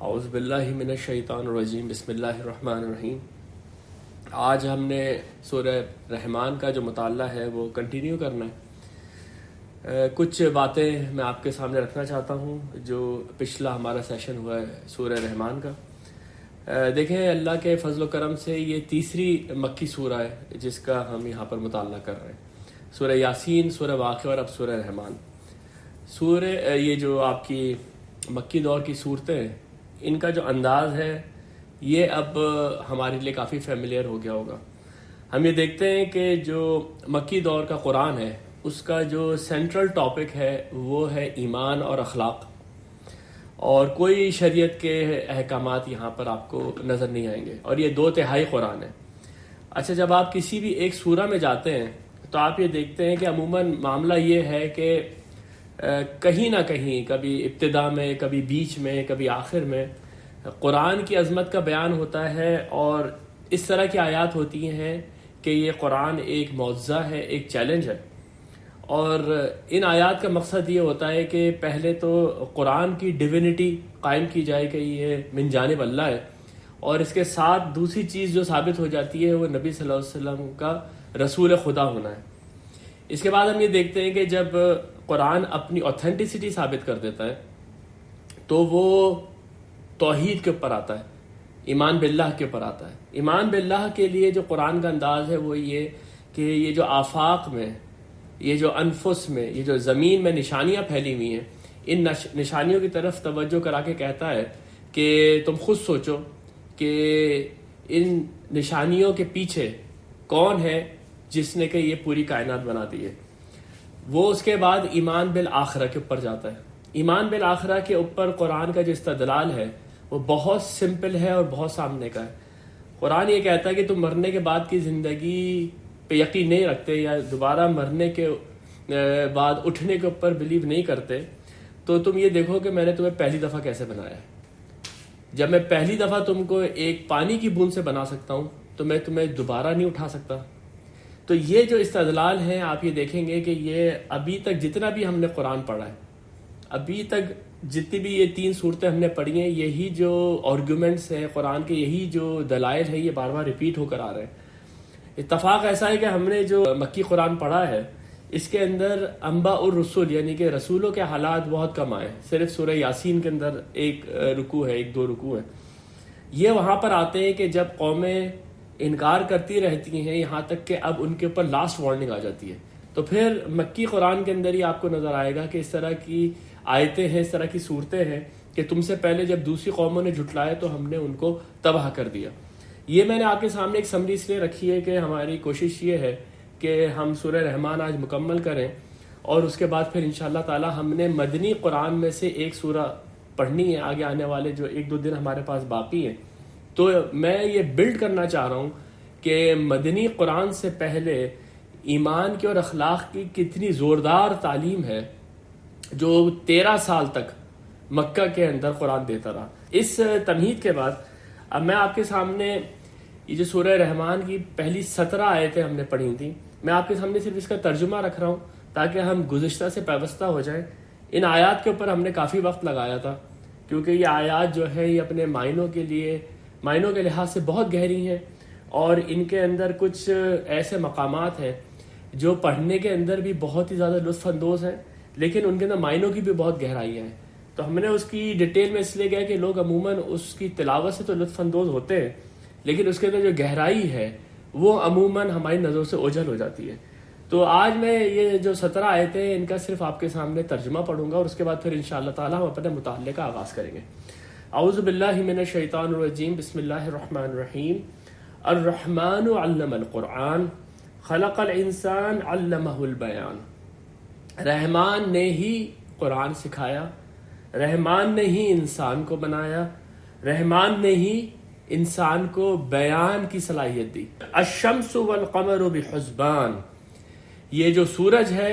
اعوذ باللہ من الشیطان الرجیم، بسم اللہ الرحمن الرحیم۔ آج ہم نے سورہ رحمان کا جو مطالعہ ہے وہ کنٹینیو کرنا ہے۔ کچھ باتیں میں آپ کے سامنے رکھنا چاہتا ہوں جو پچھلا ہمارا سیشن ہوا ہے سورہ رحمان کا۔ دیکھیں، اللہ کے فضل و کرم سے یہ تیسری مکی سورہ ہے جس کا ہم یہاں پر مطالعہ کر رہے ہیں۔ سورہ یاسین، سورہ واقعہ اور اب سورہ رحمان۔ یہ جو آپ کی مکی دور کی صورتیں ہیں، ان کا جو انداز ہے یہ اب ہمارے لیے کافی فیملیئر ہو گیا ہوگا۔ ہم یہ دیکھتے ہیں کہ جو مکی دور کا قرآن ہے اس کا جو سینٹرل ٹاپک ہے وہ ہے ایمان اور اخلاق، اور کوئی شریعت کے احکامات یہاں پر آپ کو نظر نہیں آئیں گے، اور یہ 2/3 قرآن ہے۔ اچھا، جب آپ کسی بھی ایک سورہ میں جاتے ہیں تو آپ یہ دیکھتے ہیں کہ عموماً معاملہ یہ ہے کہ کہیں نہ کہیں، کبھی ابتدا میں، کبھی بیچ میں، کبھی آخر میں قرآن کی عظمت کا بیان ہوتا ہے، اور اس طرح کی آیات ہوتی ہیں کہ یہ قرآن ایک معجزہ ہے، ایک چیلنج ہے۔ اور ان آیات کا مقصد یہ ہوتا ہے کہ پہلے تو قرآن کی ڈیوینٹی قائم کی جائے کہ یہ من جانب اللہ ہے، اور اس کے ساتھ دوسری چیز جو ثابت ہو جاتی ہے وہ نبی صلی اللہ علیہ وسلم کا رسول خدا ہونا ہے۔ اس کے بعد ہم یہ دیکھتے ہیں کہ جب قرآن اپنی اوتھینٹسٹی ثابت کر دیتا ہے تو وہ توحید کے اوپر آتا ہے، ایمان باللہ کے اوپر آتا ہے۔ ایمان باللہ کے لیے جو قرآن کا انداز ہے وہ یہ کہ یہ جو آفاق میں، یہ جو انفس میں، یہ جو زمین میں نشانیاں پھیلی ہوئی ہیں، ان نشانیوں کی طرف توجہ کرا کے کہتا ہے کہ تم خود سوچو کہ ان نشانیوں کے پیچھے کون ہے جس نے کہ یہ پوری کائنات بنا دی ہے۔ وہ اس کے بعد ایمان بالآخرہ کے اوپر جاتا ہے۔ ایمان بالآخرہ کے اوپر قرآن کا جو استدلال ہے وہ بہت سمپل ہے اور بہت سامنے کا ہے۔ قرآن یہ کہتا ہے کہ تم مرنے کے بعد کی زندگی پہ یقین نہیں رکھتے، یا دوبارہ مرنے کے بعد اٹھنے کے اوپر بلیو نہیں کرتے، تو تم یہ دیکھو کہ میں نے تمہیں پہلی دفعہ کیسے بنایا ہے۔ جب میں پہلی دفعہ تم کو ایک پانی کی بوند سے بنا سکتا ہوں تو میں تمہیں دوبارہ نہیں اٹھا سکتا۔ تو یہ جو استدلال ہیں، آپ یہ دیکھیں گے کہ یہ ابھی تک جتنا بھی ہم نے قرآن پڑھا ہے، ابھی تک جتنی بھی یہ 3 صورتیں ہم نے پڑھی ہیں، یہی جو آرگومنٹس ہیں قرآن کے، یہی جو دلائل ہیں، یہ بار بار ریپیٹ ہو کر آ رہے ہیں۔ اتفاق ایسا ہے کہ ہم نے جو مکی قرآن پڑھا ہے اس کے اندر انباء الرسول یعنی کہ رسولوں کے حالات بہت کم آئے۔ صرف سورہ یاسین کے اندر ایک رکوع ہے، 1-2 رکوع ہے۔ یہ وہاں پر آتے ہیں کہ جب قومیں انکار کرتی رہتی ہیں، یہاں تک کہ اب ان کے اوپر لاسٹ وارننگ آ جاتی ہے۔ تو پھر مکی قرآن کے اندر ہی آپ کو نظر آئے گا کہ اس طرح کی آیتیں ہیں، اس طرح کی صورتیں ہیں کہ تم سے پہلے جب دوسری قوموں نے جھٹلایا تو ہم نے ان کو تباہ کر دیا۔ یہ میں نے آپ کے سامنے ایک سمری اس لیے رکھی ہے کہ ہماری کوشش یہ ہے کہ ہم سورہ رحمان آج مکمل کریں، اور اس کے بعد پھر انشاءاللہ تعالی ہم نے مدنی قرآن میں سے ایک سورہ پڑھنی ہے آگے آنے والے جو 1-2 دن ہمارے پاس باقی ہیں۔ تو میں یہ بلڈ کرنا چاہ رہا ہوں کہ مدنی قرآن سے پہلے ایمان کی اور اخلاق کی کتنی زوردار تعلیم ہے جو 13 سال تک مکہ کے اندر قرآن دیتا رہا۔ اس تمہید کے بعد اب میں آپ کے سامنے یہ جو سورہ رحمان کی پہلی 17 آیتیں ہم نے پڑھی تھیں، میں آپ کے سامنے صرف اس کا ترجمہ رکھ رہا ہوں تاکہ ہم گزشتہ سے پیوستہ ہو جائیں۔ ان آیات کے اوپر ہم نے کافی وقت لگایا تھا کیونکہ یہ آیات جو ہے یہ اپنے معنوں کے لحاظ سے بہت گہری ہیں، اور ان کے اندر کچھ ایسے مقامات ہیں جو پڑھنے کے اندر بھی بہت ہی زیادہ لطف اندوز ہیں، لیکن ان کے اندر معنوں کی بھی بہت گہرائیاں ہیں۔ تو ہم نے اس کی ڈیٹیل میں اس لیے گیا کہ لوگ عموماً اس کی تلاوت سے تو لطف اندوز ہوتے ہیں، لیکن اس کے اندر جو گہرائی ہے وہ عموماً ہماری نظروں سے اوجھل ہو جاتی ہے۔ تو آج میں یہ جو 17 آیتیں ہیں ان کا صرف آپ کے سامنے ترجمہ پڑھوں گا، اور اس کے بعد پھر انشاءاللہ تعالی ہم اپنے مطالعے کا آغاز کریں گے۔ اعوذ باللہ من الشیطان الرجیم، بسم اللہ الرحمن الرحیم۔ الرحمن علم القرآن خلق الانسان علمہ البیان۔ رحمان نے ہی قرآن سکھایا، رحمان نے ہی انسان کو بنایا، رحمان نے ہی انسان کو بیان کی صلاحیت دی۔ الشمس والقمر بحسبان، یہ جو سورج ہے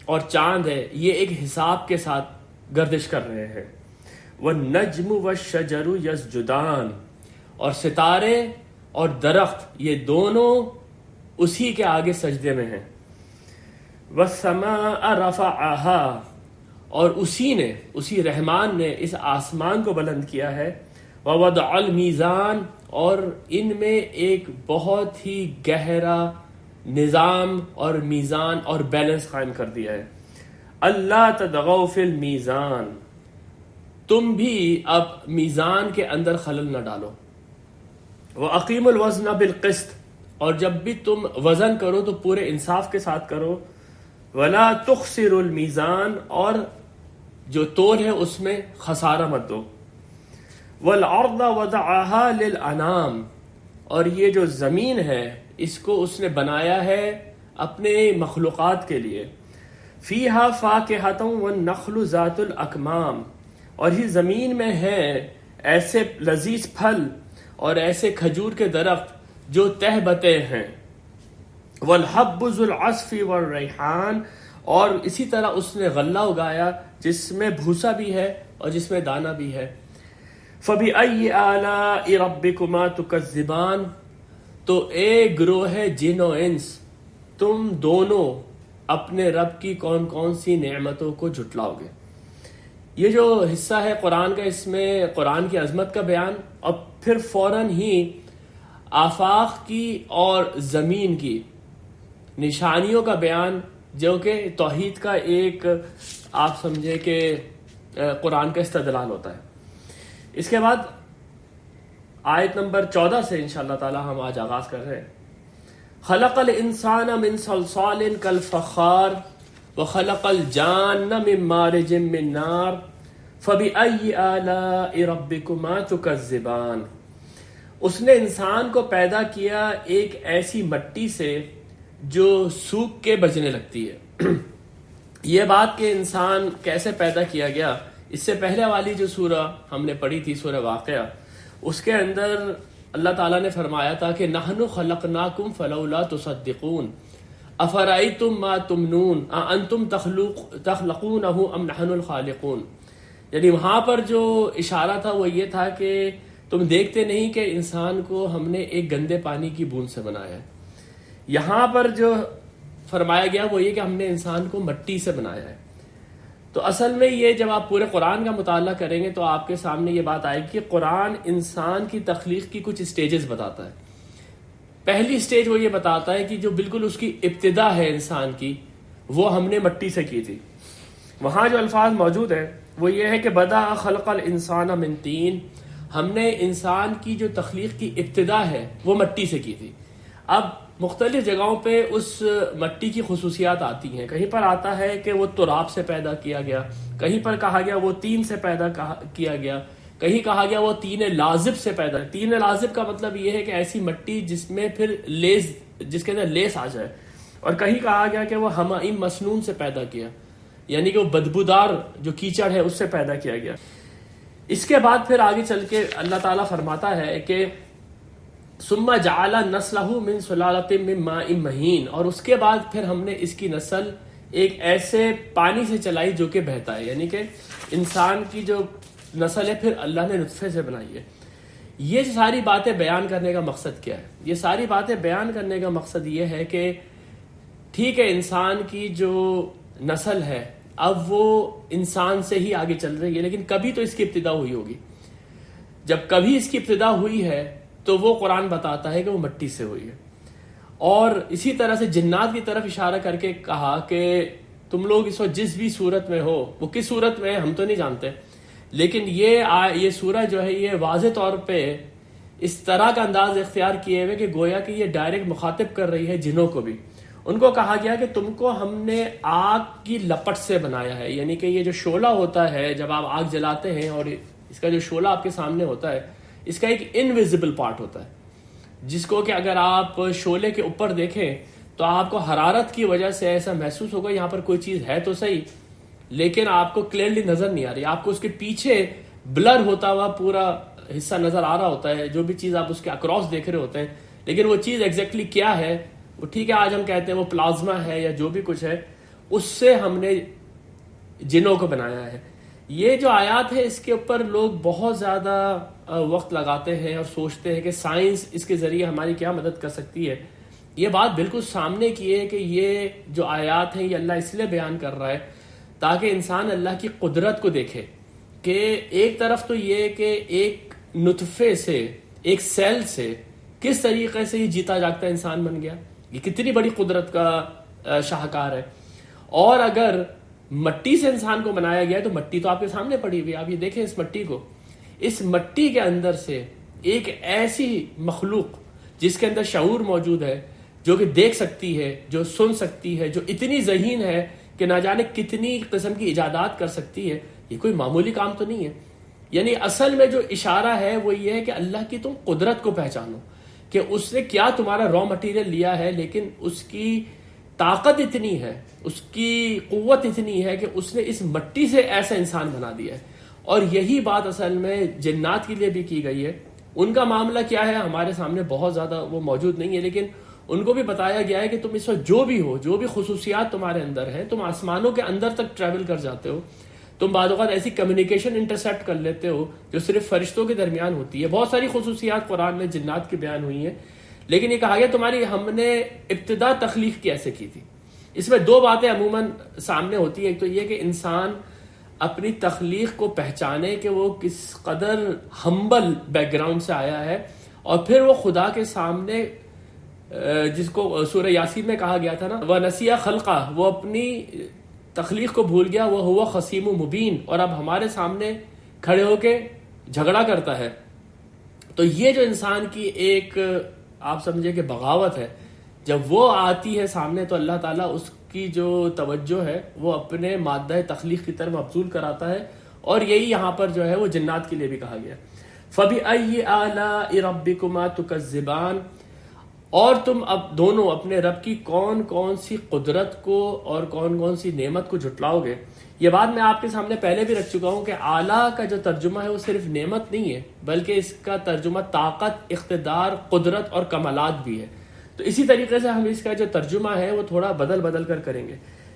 اور چاند ہے یہ ایک حساب کے ساتھ گردش کر رہے ہیں۔ والنجم والشجر یسجدان، اور ستارے اور درخت یہ دونوں اسی کے آگے سجدے میں ہیں۔ والسماء رفعها، اور اسی رحمان نے اس آسمان کو بلند کیا ہے، ووضع المیزان، اور ان میں ایک بہت ہی گہرا نظام اور میزان اور بیلنس قائم کر دیا ہے۔ اللہ تطغوا فی المیزان، تم بھی اب میزان کے اندر خلل نہ ڈالو۔ وَأَقِیمُوا الْوَزْنَ بِالْقِسْطِ، اور جب بھی تم وزن کرو تو پورے انصاف کے ساتھ کرو۔ وَلَا تُخْسِرُوا الْمِيزَانَ، اور جو تول ہے اس میں خسارہ مت دو۔ وَالْأَرْضَ وَضَعَهَا لِلْأَنَامِ، اور یہ جو زمین ہے اس کو اس نے بنایا ہے اپنے مخلوقات کے لیے۔ فِيهَا فَاكِهَةٌ وَالنَّخْلُ ذَاتُ الْأَكْمَامِ، اور ہی زمین میں ہیں ایسے لذیذ پھل اور ایسے کھجور کے درخت جو تہ بتے ہیں۔ وَالْحَبُّ ذُو الْعَصْفِ وَالرَّيْحَانِ، اور اسی طرح اس نے غلہ اگایا جس میں بھوسا بھی ہے اور جس میں دانہ بھی ہے۔ فَبِأَيِّ آلَاءِ رَبِّكُمَا تُكَذِّبَانِ، تو اے گروہ جن و انس، تم دونوں اپنے رب کی کون کون سی نعمتوں کو جھٹلاؤ گے۔ یہ جو حصہ ہے قرآن کا، اس میں قرآن کی عظمت کا بیان اور پھر فوراً ہی آفاق کی اور زمین کی نشانیوں کا بیان، جو کہ توحید کا ایک آپ سمجھے کہ قرآن کا استدلال ہوتا ہے۔ اس کے بعد آیت نمبر 14 سے انشاءاللہ تعالی ہم آج آغاز کر رہے ہیں۔ خلق الانسان من صلصال کالفخار وخلق الجان من مارج من نار فبأي آلاء ربكما تكذبان، اس نے انسان کو پیدا کیا ایک ایسی مٹی سے جو سوکھ کے بجنے لگتی ہے۔ یہ بات کہ انسان کیسے پیدا کیا گیا، اس سے پہلے والی جو سورہ ہم نے پڑھی تھی، سورہ واقعہ، اس کے اندر اللہ تعالیٰ نے فرمایا تھا کہ نحن خلقناکم فلولا تصدقون افرأیتم ما تمنون اانتم تخلقونہ ام نحن الخالقون، یعنی وہاں پر جو اشارہ تھا وہ یہ تھا کہ تم دیکھتے نہیں کہ انسان کو ہم نے ایک گندے پانی کی بوند سے بنایا ہے۔ یہاں پر جو فرمایا گیا وہ یہ کہ ہم نے انسان کو مٹی سے بنایا ہے۔ تو اصل میں یہ جب آپ پورے قرآن کا مطالعہ کریں گے تو آپ کے سامنے یہ بات آئے گی کہ قرآن انسان کی تخلیق کی کچھ سٹیجز بتاتا ہے۔ پہلی سٹیج وہ یہ بتاتا ہے کہ جو بالکل اس کی ابتدا ہے انسان کی، وہ ہم نے مٹی سے کی تھی۔ وہاں جو الفاظ موجود ہیں وہ یہ ہے کہ بدأ خلق الانسان من طین، ہم نے انسان کی جو تخلیق کی ابتدا ہے وہ مٹی سے کی تھی۔ اب مختلف جگہوں پہ اس مٹی کی خصوصیات آتی ہیں، کہیں پر آتا ہے کہ وہ تراب سے پیدا کیا گیا، کہیں پر کہا گیا وہ طین سے پیدا کیا گیا، کہیں کہا گیا وہ طین لازب سے پیدا۔ طین لازب کا مطلب یہ ہے کہ ایسی مٹی جس میں پھر لیس، جس کے اندر لیس آ جائے، اور کہیں کہا گیا کہ وہ حمائم مسنون سے پیدا کیا، یعنی کہ وہ بدبودار جو کیچڑ ہے اس سے پیدا کیا گیا۔ اس کے بعد پھر آگے چل کے اللہ تعالیٰ فرماتا ہے کہ ثم جعل نسلہ من سلالۃ من ماء مہین، اور اس کے بعد پھر ہم نے اس کی نسل ایک ایسے پانی سے چلائی جو کہ بہتا ہے، یعنی کہ انسان کی جو نسل ہے پھر اللہ نے نطفے سے بنائی ہے۔ یہ ساری باتیں بیان کرنے کا مقصد کیا ہے؟ یہ ساری باتیں بیان کرنے کا مقصد یہ ہے کہ ٹھیک ہے انسان کی جو نسل ہے اب وہ انسان سے ہی آگے چل رہی ہے، لیکن کبھی تو اس کی ابتدا ہوئی ہوگی۔ جب کبھی اس کی ابتدا ہوئی ہے تو وہ قرآن بتاتا ہے کہ وہ مٹی سے ہوئی ہے۔ اور اسی طرح سے جنات کی طرف اشارہ کر کے کہا کہ تم لوگ اس وقت جس بھی صورت میں ہو، وہ کس صورت میں ہے ہم تو نہیں جانتے، لیکن یہ سورہ جو ہے یہ واضح طور پہ اس طرح کا انداز اختیار کیے ہوئے کہ گویا کہ یہ ڈائریکٹ مخاطب کر رہی ہے جنوں کو بھی۔ ان کو کہا گیا کہ تم کو ہم نے آگ کی لپٹ سے بنایا ہے، یعنی کہ یہ جو شعلہ ہوتا ہے جب آپ آگ جلاتے ہیں اور اس کا جو شعلہ آپ کے سامنے ہوتا ہے، اس کا ایک انویزیبل پارٹ ہوتا ہے جس کو کہ اگر آپ شعلے کے اوپر دیکھیں تو آپ کو حرارت کی وجہ سے ایسا محسوس ہوگا یہاں پر کوئی چیز ہے تو صحیح، لیکن آپ کو کلیئرلی نظر نہیں آ رہی، آپ کو اس کے پیچھے بلر ہوتا ہوا پورا حصہ نظر آ رہا ہوتا ہے، جو بھی چیز آپ اس کے اکراس دیکھ رہے ہوتے ہیں، لیکن وہ چیز ایگزیکٹلی کیا ہے وہ ٹھیک ہے آج ہم کہتے ہیں وہ پلازما ہے یا جو بھی کچھ ہے، اس سے ہم نے جنوں کو بنایا ہے۔ یہ جو آیات ہے اس کے اوپر لوگ بہت زیادہ وقت لگاتے ہیں اور سوچتے ہیں کہ سائنس اس کے ذریعے ہماری کیا مدد کر سکتی ہے۔ یہ بات بالکل سامنے کی ہے کہ یہ جو آیات ہیں یہ اللہ اس لیے بیان کر رہا ہے تاکہ انسان اللہ کی قدرت کو دیکھے کہ ایک طرف تو یہ کہ ایک نطفے سے، ایک سیل سے کس طریقے سے یہ جیتا جاگتا انسان بن گیا، یہ کتنی بڑی قدرت کا شاہکار ہے. اور اگر مٹی سے انسان کو بنایا گیا ہے تو مٹی تو آپ کے سامنے پڑی ہوئی ہے، آپ یہ دیکھیں اس مٹی کو، اس مٹی کے اندر سے ایک ایسی مخلوق جس کے اندر شعور موجود ہے، جو کہ دیکھ سکتی ہے، جو سن سکتی ہے، جو اتنی ذہین ہے کہ نہ جانے کتنی قسم کی ایجادات کر سکتی ہے، یہ کوئی معمولی کام تو نہیں ہے. یعنی اصل میں جو اشارہ ہے وہ یہ ہے کہ اللہ کی تم قدرت کو پہچانو کہ اس نے کیا تمہارا را مٹیریل لیا ہے، لیکن اس کی طاقت اتنی ہے، اس کی قوت اتنی ہے کہ اس نے اس مٹی سے ایسا انسان بنا دیا ہے. اور یہی بات اصل میں جنات کے لیے بھی کی گئی ہے. ان کا معاملہ کیا ہے ہمارے سامنے بہت زیادہ وہ موجود نہیں ہے، لیکن ان کو بھی بتایا گیا ہے کہ تم اس وقت جو بھی ہو، جو بھی خصوصیات تمہارے اندر ہیں، تم آسمانوں کے اندر تک ٹریول کر جاتے ہو، تم بعض اوقات ایسی کمیونیکیشن انٹرسیپٹ کر لیتے ہو جو صرف فرشتوں کے درمیان ہوتی ہے. بہت ساری خصوصیات قرآن میں جنات کی بیان ہوئی ہیں، لیکن یہ کہا گیا تمہاری ہم نے ابتدا تخلیق کیسے کی تھی. اس میں دو باتیں عموماً سامنے ہوتی ہیں. ایک تو یہ کہ انسان اپنی تخلیق کو پہچانے کہ وہ کس قدر ہمبل بیک گراؤنڈ سے آیا ہے، اور پھر وہ خدا کے سامنے، جس کو سورہ یاسین میں کہا گیا تھا نا وَنَسِیَ خَلْقَهُ، وہ اپنی تخلیق کو بھول گیا، وہ ہوا خصیم مبین، اور اب ہمارے سامنے کھڑے ہو کے جھگڑا کرتا ہے. تو یہ جو انسان کی ایک آپ سمجھے کہ بغاوت ہے، جب وہ آتی ہے سامنے تو اللہ تعالیٰ اس کی جو توجہ ہے وہ اپنے مادہ تخلیق کی طرف مبذول کراتا ہے. اور یہی یہاں پر جو ہے وہ جنات کے لیے بھی کہا گیا فَبِأَيِّ آلَاءِ رَبِّكُمَا تُكَذِّبَانِ، اور تم اب دونوں اپنے رب کی کون کون سی قدرت کو اور کون کون سی نعمت کو جھٹلاؤ گے. یہ بات میں آپ کے سامنے پہلے بھی رکھ چکا ہوں کہ اعلیٰ کا جو ترجمہ ہے وہ صرف نعمت نہیں ہے، بلکہ اس کا ترجمہ طاقت، اقتدار، قدرت اور کمالات بھی ہے. تو اسی طریقے سے ہم اس کا جو ترجمہ ہے وہ تھوڑا بدل کر کریں گے.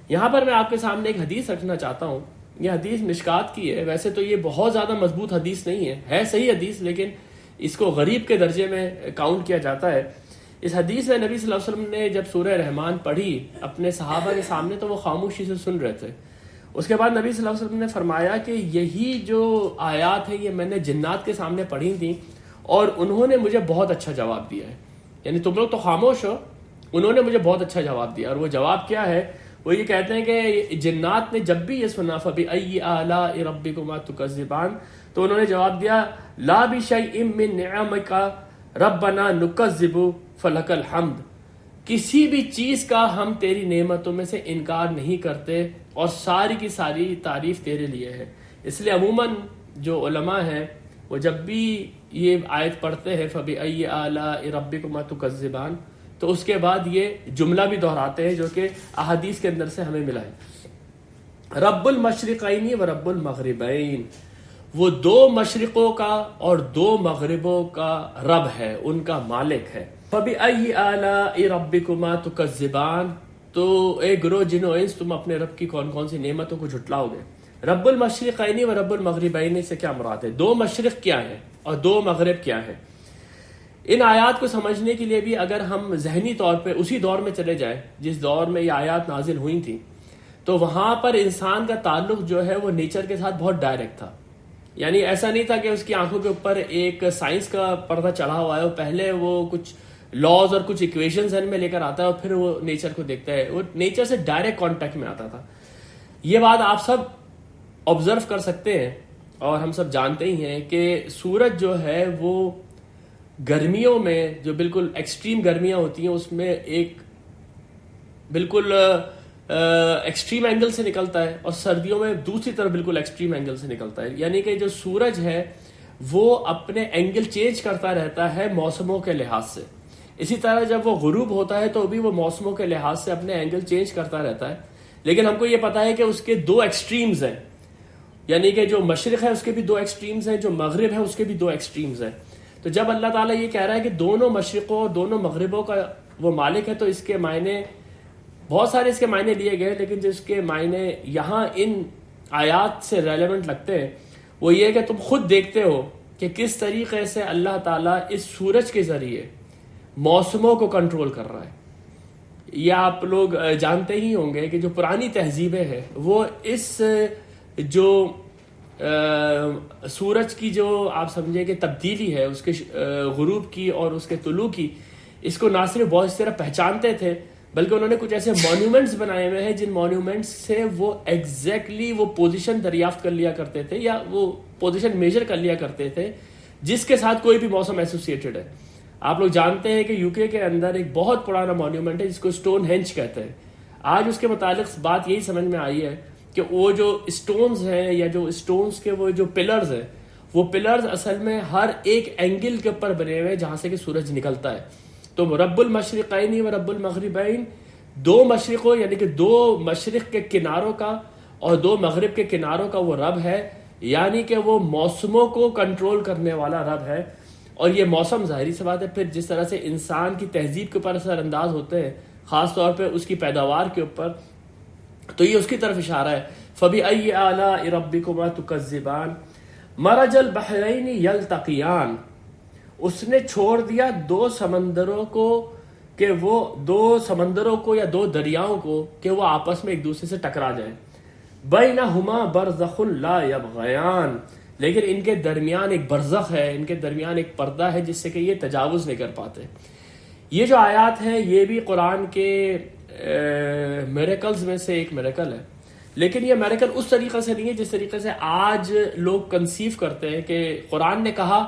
یہاں پر میں آپ کے سامنے ایک حدیث رکھنا چاہتا ہوں. یہ حدیث مشکات کی ہے. ویسے تو یہ بہت زیادہ مضبوط حدیث نہیں ہے صحیح حدیث، لیکن اس کو غریب کے درجے میں کاؤنٹ کیا جاتا ہے. اس حدیث میں نبی صلی اللہ علیہ وسلم نے جب سورہ رحمان پڑھی اپنے صحابہ کے سامنے تو وہ خاموشی سے سن رہے تھے. اس کے بعد نبی صلی اللہ علیہ وسلم نے فرمایا کہ یہی جو آیات ہیں یہ میں نے جنات کے سامنے پڑھی تھیں اور انہوں نے مجھے بہت اچھا جواب دیا ہے. یعنی تم لوگ تو خاموش ہو، انہوں نے مجھے بہت اچھا جواب دیا. اور وہ جواب کیا ہے؟ وہ یہ کہتے ہیں کہ جنات نے جب بھی یہ سنا فَبِأَيِّ آلَاءِ رَبِّكُمَا تُكَذِّبَانِ، تو انہوں نے جواب دیا لَا بِشَيْءٍ مِّن نِعَمِكَ رَبَّنَا نُكَذِّبُ فَلَكَ الْحَمْدُ، کسی بھی چیز کا ہم تیری نعمتوں میں سے انکار نہیں کرتے اور ساری کی ساری تعریف تیرے لیے ہے. اس لیے عموماً جو علماء ہیں وہ جب بھی یہ آیت پڑھتے ہیں فَبِأَيِّ آلَاءِ رَبِّكُمَا تُكَذِّبَانِ، تو اس کے بعد یہ جملہ بھی دہراتے ہیں جو کہ احادیث کے اندر سے ہمیں ملا ہے. رب المشرقین و رب المغربین، وہ دو مشرقوں کا اور دو مغربوں کا رب ہے، ان کا مالک ہے. فَبِأَيِّ آلَاءِ رَبِّكُمَا تُكَذِّبَانِ، تو اے گروہ جن و انس تم اپنے رب کی کون کون سی نعمتوں کو جھٹلاؤ گے. رب المشرقین و رب المغربین سے کیا مراد ہے؟ دو مشرق کیا ہے اور دو مغرب کیا ہے؟ ان آیات کو سمجھنے کے لیے بھی اگر ہم ذہنی طور پہ اسی دور میں چلے جائیں جس دور میں یہ آیات نازل ہوئی تھیں، تو وہاں پر انسان کا تعلق جو ہے وہ نیچر کے ساتھ بہت ڈائریکٹ تھا. یعنی ایسا نہیں تھا کہ اس کی آنکھوں کے اوپر ایک سائنس کا پردہ چڑھا ہوا ہے، پہلے وہ کچھ لاز اور کچھ ایکویشنز ذہن میں لے کر آتا ہے اور پھر وہ نیچر کو دیکھتا ہے. وہ نیچر سے ڈائریکٹ کانٹیکٹ میں آتا تھا. یہ بات آپ سب آبزرو کر سکتے ہیں اور ہم سب جانتے ہی ہیں کہ سورج جو ہے وہ گرمیوں میں جو بالکل ایکسٹریم گرمیاں ہوتی ہیں اس میں ایک بالکل ایکسٹریم اینگل سے نکلتا ہے، اور سردیوں میں دوسری طرف بالکل ایکسٹریم اینگل سے نکلتا ہے. یعنی کہ جو سورج ہے وہ اپنے اینگل چینج کرتا رہتا ہے موسموں کے لحاظ سے. اسی طرح جب وہ غروب ہوتا ہے تو بھی وہ موسموں کے لحاظ سے اپنے اینگل چینج کرتا رہتا ہے. لیکن ہم کو یہ پتا ہے کہ اس کے دو ایکسٹریمز ہیں، یعنی کہ جو مشرق ہے اس کے بھی دو ایکسٹریمز ہیں، جو مغرب ہے اس کے بھی دو ایکسٹریمز ہیں. تو جب اللہ تعالیٰ یہ کہہ رہا ہے کہ دونوں مشرقوں اور دونوں مغربوں کا وہ مالک ہے، تو اس کے معنی بہت سارے اس کے معنی لیے گئے، لیکن جس کے معنی یہاں ان آیات سے ریلیونٹ لگتے ہیں وہ یہ کہ تم خود دیکھتے ہو کہ کس طریقے سے اللہ تعالیٰ اس سورج کے ذریعے موسموں کو کنٹرول کر رہا ہے. یہ آپ لوگ جانتے ہی ہوں گے کہ جو پرانی تہذیبیں ہیں وہ اس جو سورج کی جو آپ سمجھیں کہ تبدیلی ہے اس کے غروب کی اور اس کے طلوع کی، اس کو نہ صرف بہت اس طرح پہچانتے تھے بلکہ انہوں نے کچھ ایسے مونیومنٹس بنائے ہوئے ہیں جن مونیومنٹس سے وہ ایگزیکٹلی وہ پوزیشن دریافت کر لیا کرتے تھے یا وہ پوزیشن میجر کر لیا کرتے تھے جس کے ساتھ کوئی بھی موسم ایسوسیٹڈ ہے۔ آپ لوگ جانتے ہیں کہ یو کے اندر ایک بہت پرانا مونیومنٹ ہے جس کو اسٹون ہینج کہتے ہیں۔ آج اس کے متعلق بات یہی سمجھ میں آئی ہے کہ وہ جو اسٹونز ہیں یا جو اسٹونز کے وہ جو پلرز ہیں، وہ پلرز اصل میں ہر ایک اینگل کے اوپر بنے ہوئے ہیں جہاں سے کہ سورج نکلتا ہے۔ تو رب المشرقین و رب المغربین، دو مشرقوں یعنی کہ دو مشرق کے کناروں کا اور دو مغرب کے کناروں کا وہ رب ہے، یعنی کہ وہ موسموں کو کنٹرول کرنے والا رب ہے۔ اور یہ موسم ظاہری سی بات ہے پھر جس طرح سے انسان کی تہذیب کے اوپر اثر انداز ہوتے ہیں، خاص طور پہ اس کی پیداوار کے اوپر، تو یہ اس کی طرف اشارہ ہے۔ فَبِأَيِّ آلَاءِ رَبِّكُمَا تُكَذِّبَانِ مَرَجَ الْبَحْرَيْنِ يَلْتَقِيَانِ، اس نے چھوڑ دیا دو سمندروں کو کہ وہ دو سمندروں کو یا دو دریاؤں کو کہ وہ آپس میں ایک دوسرے سے ٹکرا جائیں۔ بَيْنَهُمَا بَرْزَخٌ لَا يَبْغِيَانِ، لیکن ان کے درمیان ایک برزخ ہے، ان کے درمیان ایک پردہ ہے جس سے کہ یہ تجاوز نہیں کر پاتے۔ یہ جو آیات ہیں یہ بھی قرآن کے میریکلز میں سے ایک میریکل ہے، لیکن یہ میریکل اس طریقے سے نہیں ہے جس طریقے سے آج لوگ کنسیو کرتے ہیں کہ قرآن نے کہا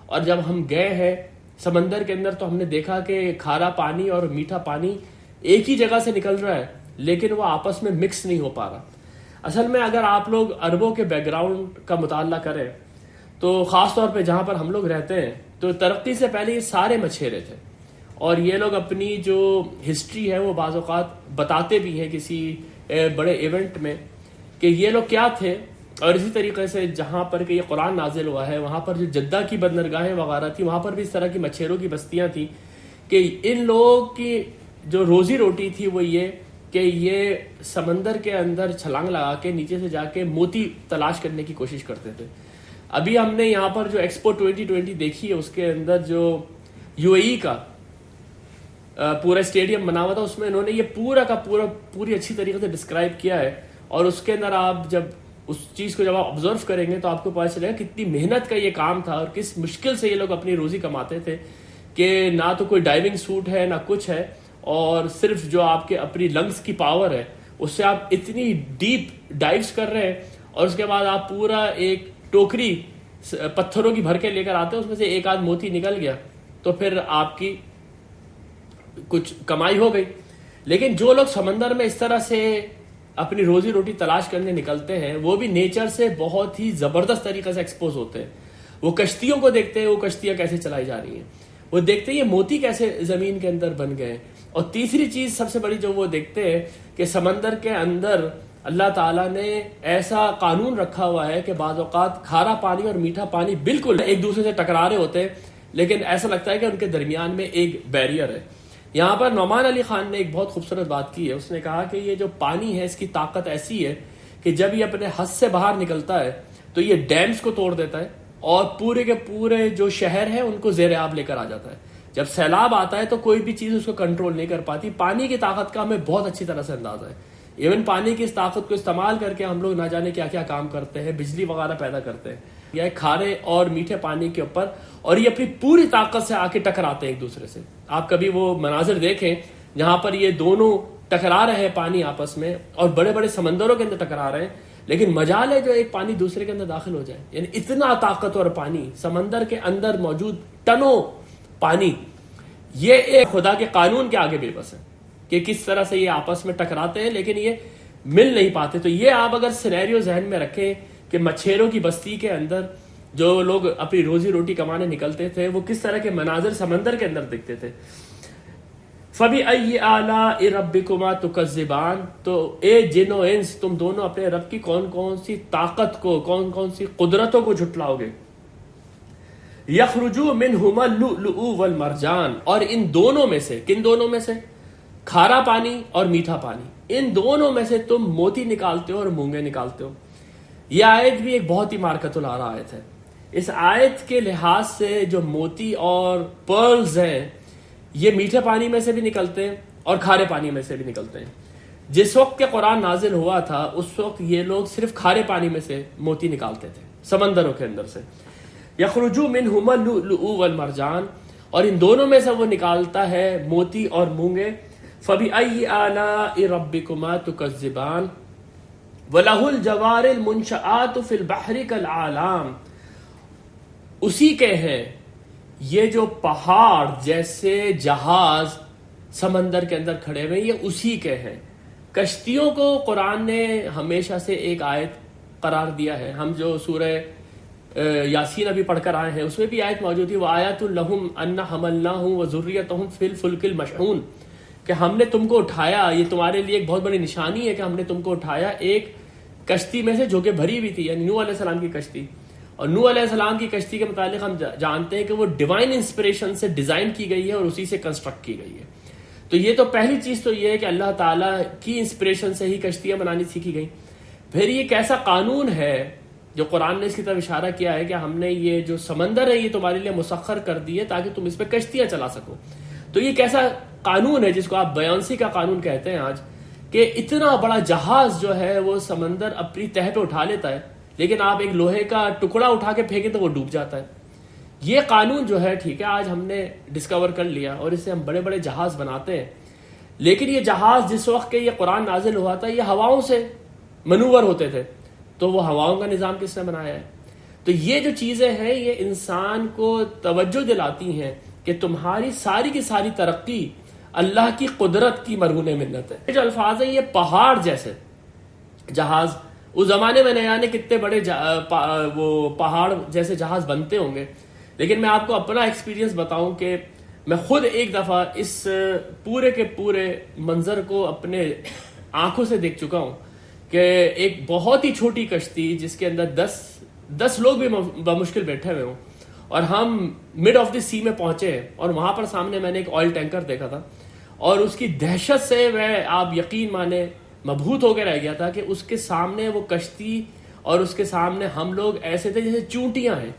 اور جب ہم گئے ہیں سمندر کے اندر تو ہم نے دیکھا کہ کھارا پانی اور میٹھا پانی ایک ہی جگہ سے نکل رہا ہے لیکن وہ آپس میں مکس نہیں ہو پا رہا۔ اصل میں اگر آپ لوگ عربوں کے بیک گراؤنڈ کا مطالعہ کریں تو خاص طور پہ جہاں پر ہم لوگ رہتے ہیں تو ترقی سے پہلے یہ سارے مچھیرے تھے، اور یہ لوگ اپنی جو ہسٹری ہے وہ بعض اوقات بتاتے بھی ہیں کسی بڑے ایونٹ میں کہ یہ لوگ کیا تھے۔ اور اسی طریقے سے جہاں پر کہ یہ قرآن نازل ہوا ہے وہاں پر جو جدہ کی بندرگاہیں وغیرہ تھی وہاں پر بھی اس طرح کی مچھیروں کی بستیاں تھیں کہ ان لوگوں کی جو روزی روٹی تھی وہ یہ کہ یہ سمندر کے اندر چھلانگ لگا کے نیچے سے جا کے موتی تلاش کرنے کی کوشش کرتے تھے۔ ابھی ہم نے یہاں پر جو ایکسپو 2020 دیکھی ہے اس کے اندر جو یو اے ای کا پورا اسٹیڈیم بنا ہوا تھا اس میں انہوں نے یہ پورا کا پورا پوری اچھی طریقے سے ڈسکرائب کیا ہے، اور اس کے اندر آپ جب اس چیز کو جب آپ آبزرو کریں گے تو آپ کو پتہ چلے گا کتنی محنت کا یہ کام تھا اور کس مشکل سے یہ لوگ اپنی روزی کماتے تھے کہ نہ تو کوئی ڈائیونگ سوٹ ہے نہ کچھ ہے، اور صرف جو آپ کے اپنی لنگس کی پاور ہے اس سے آپ اتنی ڈیپ ڈائیوز کر رہے ہیں، اور اس کے بعد آپ پورا ایک ٹوکری پتھروں کی بھر کے لے کر آتے ہیں، اس میں سے ایک آدھ موتی نکل گیا تو پھر آپ کی کچھ کمائی ہو گئی۔ لیکن جو لوگ سمندر میں اس طرح سے اپنی روزی روٹی تلاش کرنے نکلتے ہیں وہ بھی نیچر سے بہت ہی زبردست طریقے سے ایکسپوز ہوتے ہیں۔ وہ کشتیوں کو دیکھتے ہیں، وہ کشتیاں کیسے چلائی جا رہی ہیں، وہ دیکھتے ہیں یہ موتی کیسے زمین کے اندر بن گئے، اور تیسری چیز سب سے بڑی جو وہ دیکھتے ہیں کہ سمندر کے اندر اللہ تعالیٰ نے ایسا قانون رکھا ہوا ہے کہ بعض اوقات کھارا پانی اور میٹھا پانی بالکل ایک دوسرے سے ٹکرا رہے ہوتے ہیں لیکن ایسا لگتا ہے کہ ان کے درمیان میں ایک بیریئر ہے۔ یہاں پر نعمان علی خان نے ایک بہت خوبصورت بات کی ہے، اس نے کہا کہ یہ جو پانی ہے اس کی طاقت ایسی ہے کہ جب یہ اپنے حد سے باہر نکلتا ہے تو یہ ڈیمز کو توڑ دیتا ہے اور پورے کے پورے جو شہر ہیں ان کو زیر آب لے کر آ جاتا ہے۔ جب سیلاب آتا ہے تو کوئی بھی چیز اس کو کنٹرول نہیں کر پاتی۔ پانی کی طاقت کا ہمیں بہت اچھی طرح سے اندازہ ہے، ایون پانی کی اس طاقت کو استعمال کر کے ہم لوگ نہ جانے کیا کیا کام کرتے ہیں، بجلی وغیرہ پیدا کرتے ہیں یا کھارے اور میٹھے پانی کے اوپر، اور یہ اپنی پوری طاقت سے آ کے ٹکراتے ہیں ایک دوسرے سے۔ آپ کبھی وہ مناظر دیکھیں جہاں پر یہ دونوں ٹکرا رہے ہیں پانی آپس میں اور بڑے بڑے سمندروں کے اندر ٹکرا رہے ہیں، لیکن مجال ہے جو ایک پانی دوسرے کے اندر داخل ہو جائے، یعنی اتنا طاقتور پانی سمندر کے اندر موجود ٹنوں پانی، یہ ایک خدا کے قانون کے آگے بے بس ہے کہ کس طرح سے یہ آپس میں ٹکراتے ہیں لیکن یہ مل نہیں پاتے۔ تو یہ آپ اگر سینیریو ذہن میں رکھیں کہ مچھیروں کی بستی کے اندر جو لوگ اپنی روزی روٹی کمانے نکلتے تھے وہ کس طرح کے مناظر سمندر کے اندر دکھتے تھے۔ فَبِأَيِّ آلَاءِ رَبِّكُمَا تُكَذِّبَانِ، تو اے جن و انس تم دونوں اپنے رب کی کون کون سی طاقت کو، کون کون سی قدرتوں کو جھٹلاؤ گے۔ يَخْرُجُ مِنْهُمَا اللُّؤْلُؤُ وَالْمَرْجَانُ، اور ان دونوں میں سے، کن دونوں میں سے؟ کھارا پانی اور میٹھا پانی، ان دونوں میں سے تم موتی نکالتے ہو اور مونگے نکالتے ہو۔ یہ آیت بھی ایک بہت ہی مارکت العار آیت ہے۔ اس آیت کے لحاظ سے جو موتی اور پرلز ہیں یہ میٹھے پانی میں سے بھی نکلتے ہیں اور کھارے پانی میں سے بھی نکلتے ہیں. جس وقت کے قرآن نازل ہوا تھا اس وقت یہ لوگ صرف کھارے پانی میں سے موتی نکالتے تھے سمندروں کے اندر سے. یخرج منہما اللؤلؤ والمرجان، اور ان دونوں میں سے وہ نکالتا ہے موتی اور مونگے. فبأي آلاء ربكما تكذبان وله الجوار المنشآت في البحر كالأعلام. اسی کے ہیں یہ جو پہاڑ جیسے جہاز سمندر کے اندر کھڑے ہوئے، یہ اسی کے ہیں. کشتیوں کو قرآن نے ہمیشہ سے ایک آیت قرار دیا ہے. ہم جو سورہ یاسین ابھی پڑھ کر آئے ہیں اس میں بھی آیت موجود ہے، وآیات لہم ان حملناہم وذریتہم فی الفلک المشحون، کہ ہم نے تم کو اٹھایا. یہ تمہارے لیے ایک بہت بڑی نشانی ہے کہ ہم نے تم کو اٹھایا ایک کشتی میں سے جو کہ بھری ہوئی تھی، یعنی نوح علیہ السلام کی کشتی. اور نوح علیہ السلام کی کشتی کے متعلق ہم جانتے ہیں کہ وہ ڈیوائن انسپریشن سے ڈیزائن کی گئی ہے اور اسی سے کنسٹرکٹ کی گئی ہے. تو یہ تو پہلی چیز تو یہ ہے کہ اللہ تعالیٰ کی انسپریشن سے ہی کشتیاں بنانی سیکھی گئیں. پھر یہ کیسا قانون ہے جو قرآن نے اس کی طرف اشارہ کیا ہے کہ ہم نے یہ جو سمندر ہے یہ تمہارے لیے مسخر کر دی ہے تاکہ تم اس پہ کشتیاں چلا سکو. تو یہ کیسا قانون ہے جس کو آپ بیانسی کا قانون کہتے ہیں آج، کہ اتنا بڑا جہاز جو ہے وہ سمندر اپنی تہہ پہ اٹھا لیتا ہے، لیکن آپ ایک لوہے کا ٹکڑا اٹھا کے پھینکیں تو وہ ڈوب جاتا ہے. یہ قانون جو ہے ٹھیک ہے آج ہم نے ڈسکور کر لیا اور اس سے ہم بڑے بڑے جہاز بناتے ہیں، لیکن یہ جہاز جس وقت کے یہ قرآن نازل ہوا تھا یہ ہواؤں سے منور ہوتے تھے. تو وہ ہواؤں کا نظام کس نے بنایا ہے؟ تو یہ جو چیزیں ہیں یہ انسان کو توجہ دلاتی ہیں کہ تمہاری ساری کی ساری ترقی اللہ کی قدرت کی مرہون منت ہے. یہ جو الفاظ ہیں یہ پہاڑ جیسے جہاز، اس زمانے میں نہ جانے کتنے بڑے وہ پہاڑ جیسے جہاز بنتے ہوں گے. لیکن میں آپ کو اپنا ایکسپیرینس بتاؤں کہ میں خود ایک دفعہ اس پورے کے پورے منظر کو اپنے آنکھوں سے دیکھ چکا ہوں کہ ایک بہت ہی چھوٹی کشتی جس کے اندر 10 لوگ بھی بمشکل بیٹھے ہوئے ہوں، اور ہم مڈ آف دی سی میں پہنچے ہیں اور وہاں پر سامنے میں نے ایک آئل ٹینکر دیکھا تھا اور اس کی دہشت سے میں آپ یقین مانے مبہوت ہو کے رہ گیا تھا کہ اس کے سامنے وہ کشتی اور اس کے سامنے ہم لوگ ایسے تھے جیسے چونٹیاں ہیں.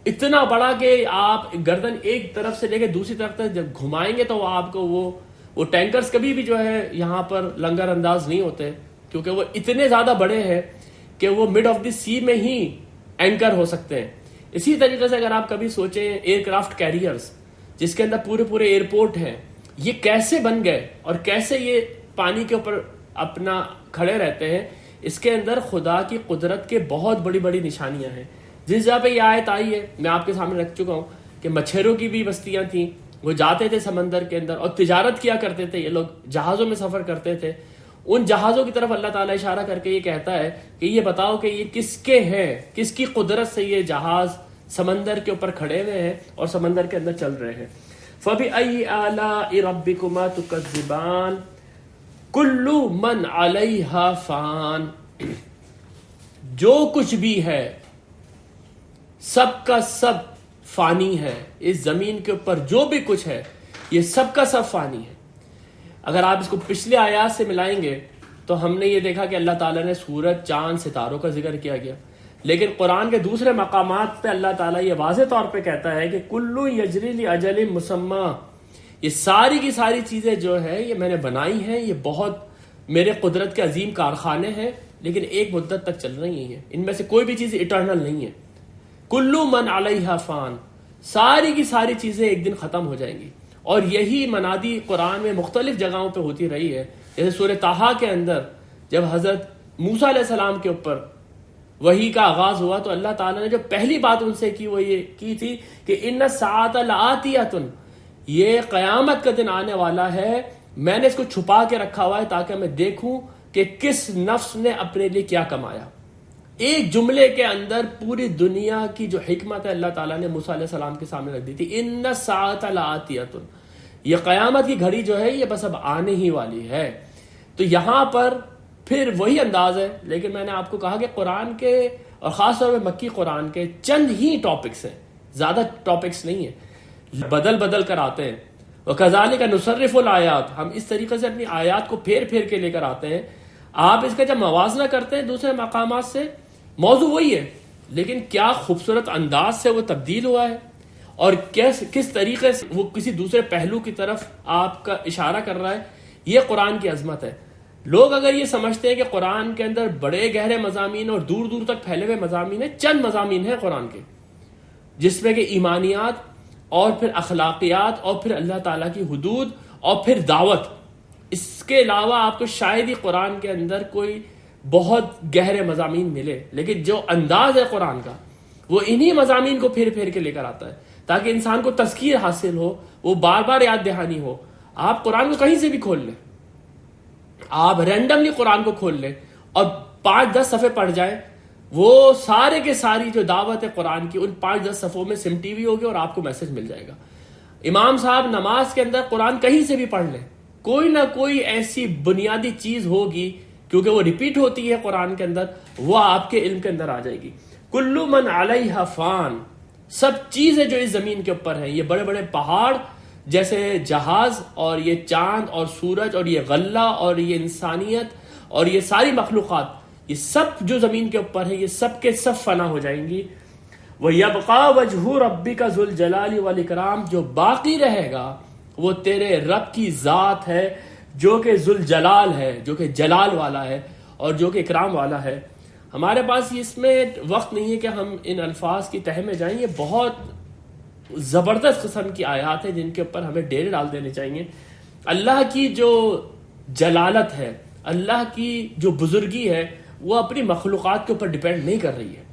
اتنا بڑا کہ آپ گردن ایک طرف سے لے کے دوسری طرف تک جب گھمائیں گے تو وہ آپ کو وہ ٹینکرز کبھی بھی جو ہے یہاں پر لنگر انداز نہیں ہوتے، کیونکہ وہ اتنے زیادہ بڑے ہیں کہ وہ مڈ آف دی سی میں ہی اینکر ہو سکتے ہیں. اسی طریقے سے اگر آپ کبھی سوچیں ایئر کرافٹ کیریئرز جس کے اندر پورے ایئرپورٹ ہیں، یہ کیسے بن گئے اور کیسے یہ پانی کے اوپر اپنا کھڑے رہتے ہیں، اس کے اندر خدا کی قدرت کے بہت بڑی بڑی نشانیاں ہیں. جس جگہ پہ یہ آیت آئی ہے میں آپ کے سامنے رکھ چکا ہوں کہ مچھروں کی بھی بستیاں تھیں، وہ جاتے تھے سمندر کے اندر اور تجارت کیا کرتے تھے. یہ لوگ جہازوں میں سفر کرتے تھے. ان جہازوں کی طرف اللہ تعالیٰ اشارہ کر کے یہ کہتا ہے کہ یہ بتاؤ کہ یہ کس کے ہیں، کس کی قدرت سے یہ جہاز سمندر کے اوپر کھڑے ہوئے ہیں اور سمندر کے اندر چل رہے ہیں. فَبِأَيِّ آلَاءِ رَبِّكُمَا تُكَذِّبَانِ كُلُّ مَنْ عَلَيْهَا فَانٍ. جو کچھ بھی ہے سب کا سب فانی ہے. اس زمین کے اوپر جو بھی کچھ ہے یہ سب کا سب فانی ہے. اگر آپ اس کو پچھلے آیات سے ملائیں گے تو ہم نے یہ دیکھا کہ اللہ تعالیٰ نے سورج، چاند، ستاروں کا ذکر کیا گیا، لیکن قرآن کے دوسرے مقامات پہ اللہ تعالیٰ یہ واضح طور پہ کہتا ہے کہ کلو یجری لاجل مسمى. یہ ساری کی ساری چیزیں جو ہے یہ میں نے بنائی ہیں، یہ بہت میرے قدرت کے عظیم کارخانے ہیں، لیکن ایک مدت تک چل رہی ہیں. ان میں سے کوئی بھی چیز اٹرنل نہیں ہے. کلو من علیہا فان، ساری کی ساری چیزیں ایک دن ختم ہو جائیں گی. اور یہی منادی قرآن میں مختلف جگہوں پہ ہوتی رہی ہے. جیسے سورہ طٰہٰ کے اندر جب حضرت موسیٰ علیہ السلام کے اوپر وحی کا آغاز ہوا تو اللہ تعالیٰ نے جو پہلی بات ان سے کی وہ یہ کی تھی کہ ان الساعۃ لآتیۃ، یہ قیامت کا دن آنے والا ہے، میں نے اس کو چھپا کے رکھا ہوا ہے تاکہ میں دیکھوں کہ کس نفس نے اپنے لیے کیا کمایا. ایک جملے کے اندر پوری دنیا کی جو حکمت ہے اللہ تعالیٰ نے موسیٰ علیہ السلام کے سامنے رکھ دی تھی. ان الساعۃ لآتیۃ، یہ قیامت کی گھڑی جو ہے یہ بس اب آنے ہی والی ہے. تو یہاں پر پھر وہی انداز ہے، لیکن میں نے آپ کو کہا کہ قرآن کے اور خاص طور پہ مکی قرآن کے چند ہی ٹاپکس ہیں، زیادہ ٹاپکس نہیں ہیں، بدل کر آتے ہیں. وَكَذَلِكَ نُصَرِّفُ الْآيَاتِ، ہم اس طریقے سے اپنی آیات کو پھیر کے لے کر آتے ہیں. آپ اس کا جب موازنہ کرتے ہیں دوسرے مقامات سے، موضوع وہی ہے لیکن کیا خوبصورت انداز سے وہ تبدیل ہوا ہے اور کس طریقے سے وہ کسی دوسرے پہلو کی طرف آپ کا اشارہ کر رہا ہے. یہ قرآن کی عظمت ہے. لوگ اگر یہ سمجھتے ہیں کہ قرآن کے اندر بڑے گہرے مضامین اور دور دور تک پھیلے ہوئے مضامین ہیں، چند مضامین ہیں قرآن کے جس میں کہ ایمانیات اور پھر اخلاقیات اور پھر اللہ تعالیٰ کی حدود اور پھر دعوت، اس کے علاوہ آپ کو شاید ہی قرآن کے اندر کوئی بہت گہرے مضامین ملے. لیکن جو انداز ہے قرآن کا وہ انہی مضامین کو پھیر پھیر کے لے کر آتا ہے تاکہ انسان کو تذکیر حاصل ہو، وہ بار بار یاد دہانی ہو. آپ قرآن کو کہیں سے بھی کھول لیں، آپ رینڈملی قرآن کو کھول لیں اور 5-10 صفحے پڑھ جائیں، وہ سارے کے ساری جو دعوت ہے قرآن کی ان 5-10 صفحوں میں سمٹی ہوئی ہوگی اور آپ کو میسج مل جائے گا. امام صاحب نماز کے اندر قرآن کہیں سے بھی پڑھ لیں، کوئی نہ کوئی ایسی بنیادی چیز ہوگی کیونکہ وہ ریپیٹ ہوتی ہے قرآن کے اندر، وہ آپ کے علم کے اندر آ جائے گی. کلو من علیہا فان، سب چیزیں جو اس زمین کے اوپر ہیں، یہ بڑے بڑے پہاڑ جیسے جہاز اور یہ چاند اور سورج اور یہ غلہ اور یہ انسانیت اور یہ ساری مخلوقات، یہ سب جو زمین کے اوپر ہیں یہ سب کے سب فنا ہو جائیں گی. وَيَبْقَى وَجْهُ رَبِّكَ ذُو الْجَلَالِ وَالْإِكْرَامِ، جو باقی رہے گا وہ تیرے رب کی ذات ہے جو کہ ذوالجلال ہے، جو کہ جلال والا ہے اور جو کہ اکرام والا ہے. ہمارے پاس اس میں وقت نہیں ہے کہ ہم ان الفاظ کی تہہ میں جائیں. یہ بہت زبردست قسم کی آیات ہیں جن کے اوپر ہمیں ڈیرے ڈال دینے چاہیے. اللہ کی جو جلالت ہے، اللہ کی جو بزرگی ہے، وہ اپنی مخلوقات کے اوپر ڈیپینڈ نہیں کر رہی ہے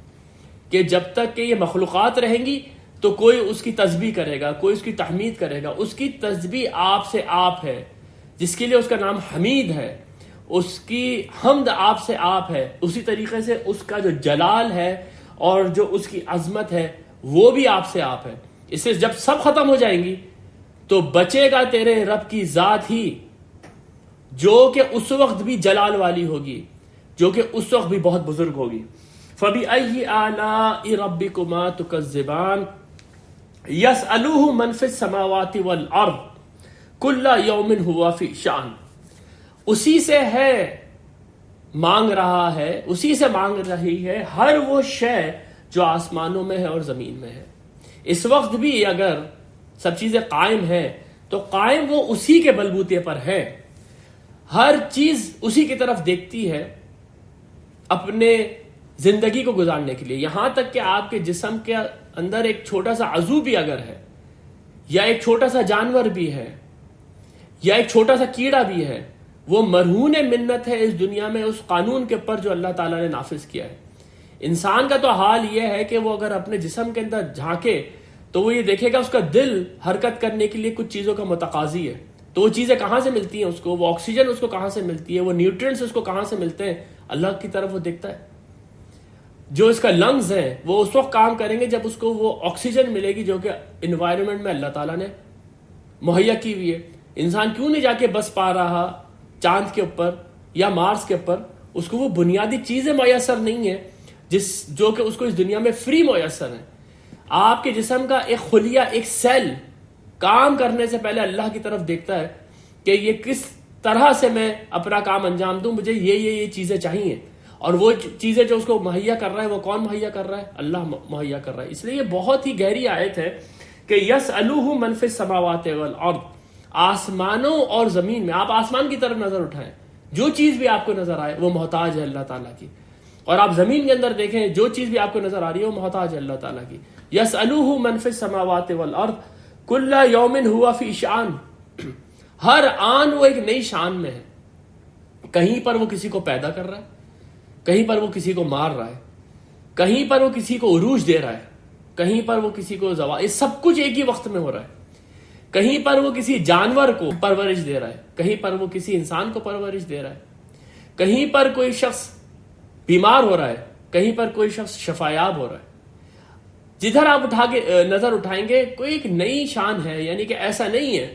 کہ جب تک کہ یہ مخلوقات رہیں گی تو کوئی اس کی تسبیح کرے گا، کوئی اس کی تحمید کرے گا. اس کی تسبیح آپ سے آپ ہے، جس کے لیے اس کا نام حمید ہے. اس کی حمد آپ سے آپ ہے. اسی طریقے سے اس کا جو جلال ہے اور جو اس کی عظمت ہے وہ بھی آپ سے آپ ہے. اس سے جب سب ختم ہو جائیں گی تو بچے گا تیرے رب کی ذات ہی، جو کہ اس وقت بھی جلال والی ہوگی، جو کہ اس وقت بھی بہت بزرگ ہوگی. فَبِأَيِّ آلَاءِ رَبِّكُمَا تُكَذِّبَانِ يَسْأَلُوهُ مَنْ فِي السَّمَاوَاتِ وَالْأَرْضِ كُلَّ يَوْمٍ هُوَ فِي شَأْنٍ. اسی سے ہے مانگ رہا ہے، اسی سے مانگ رہی ہے ہر وہ شے جو آسمانوں میں ہے اور زمین میں ہے. اس وقت بھی اگر سب چیزیں قائم ہیں تو قائم وہ اسی کے بلبوتے پر ہے. ہر چیز اسی کی طرف دیکھتی ہے اپنے زندگی کو گزارنے کے لیے. یہاں تک کہ آپ کے جسم کے اندر ایک چھوٹا سا عضو بھی اگر ہے، یا ایک چھوٹا سا جانور بھی ہے، یا ایک چھوٹا سا کیڑا بھی ہے، وہ مرہون منت ہے اس دنیا میں اس قانون کے اوپر جو اللہ تعالیٰ نے نافذ کیا ہے. انسان کا تو حال یہ ہے کہ وہ اگر اپنے جسم کے اندر جھانکے تو وہ یہ دیکھے گا اس کا دل حرکت کرنے کے لیے کچھ چیزوں کا متقاضی ہے. تو وہ چیزیں کہاں سے ملتی ہیں اس کو، وہ آکسیجن اس کو کہاں سے ملتی ہے، وہ نیوٹرینٹس اس کو کہاں سے ملتے ہیں، اللہ کی طرف وہ دیکھتا ہے. جو اس کا لنگز ہیں وہ اس وقت کام کریں گے جب اس کو وہ آکسیجن ملے گی جو کہ انوائرمنٹ میں اللہ تعالیٰ نے مہیا کی ہوئی ہے. انسان کیوں نہیں جا کے بس پا رہا چاند کے اوپر یا مارس کے اوپر؟ اس کو وہ بنیادی چیزیں میسر نہیں ہیں جو کہ اس کو اس دنیا میں فری میسر ہیں. آپ کے جسم کا ایک خلیہ، ایک سیل کام کرنے سے پہلے اللہ کی طرف دیکھتا ہے کہ یہ کس طرح سے میں اپنا کام انجام دوں، مجھے یہ چیزیں چاہیے. اور وہ چیزیں جو اس کو مہیا کر رہا ہے وہ کون مہیا کر رہا ہے؟ اللہ مہیا کر رہا ہے. اس لیے یہ بہت ہی گہری آیت ہے کہ یسألوہ من فی السماوات والارض، آسمانوں اور زمین میں. آپ آسمان کی طرف نظر اٹھائیں، جو چیز بھی آپ کو نظر آئے وہ محتاج ہے اللہ تعالیٰ کی. اور آپ زمین کے اندر دیکھیں، جو چیز بھی آپ کو نظر آ رہی ہے وہ محتاج ہے اللہ تعالیٰ کی. یسألوہ من فی السماوات والارض کل یوم ہوا فی شان، ہر آن وہ ایک نئی شان میں ہے. کہیں پر وہ کسی کو پیدا کر رہا ہے، کہیں پر وہ کسی کو مار رہا ہے، کہیں پر وہ کسی کو عروج دے رہا ہے، کہیں پر وہ کسی کو زوال. یہ سب کچھ ایک ہی وقت میں ہو رہا ہے. کہیں پر وہ کسی جانور کو پرورش دے رہا ہے، کہیں پر وہ کسی انسان کو پرورش دے رہا ہے، کہیں پر کوئی شخص بیمار ہو رہا ہے، کہیں پر کوئی شخص شفایاب ہو رہا ہے. جدھر آپ نظر اٹھائیں گے کوئی ایک نئی شان ہے. یعنی کہ ایسا نہیں ہے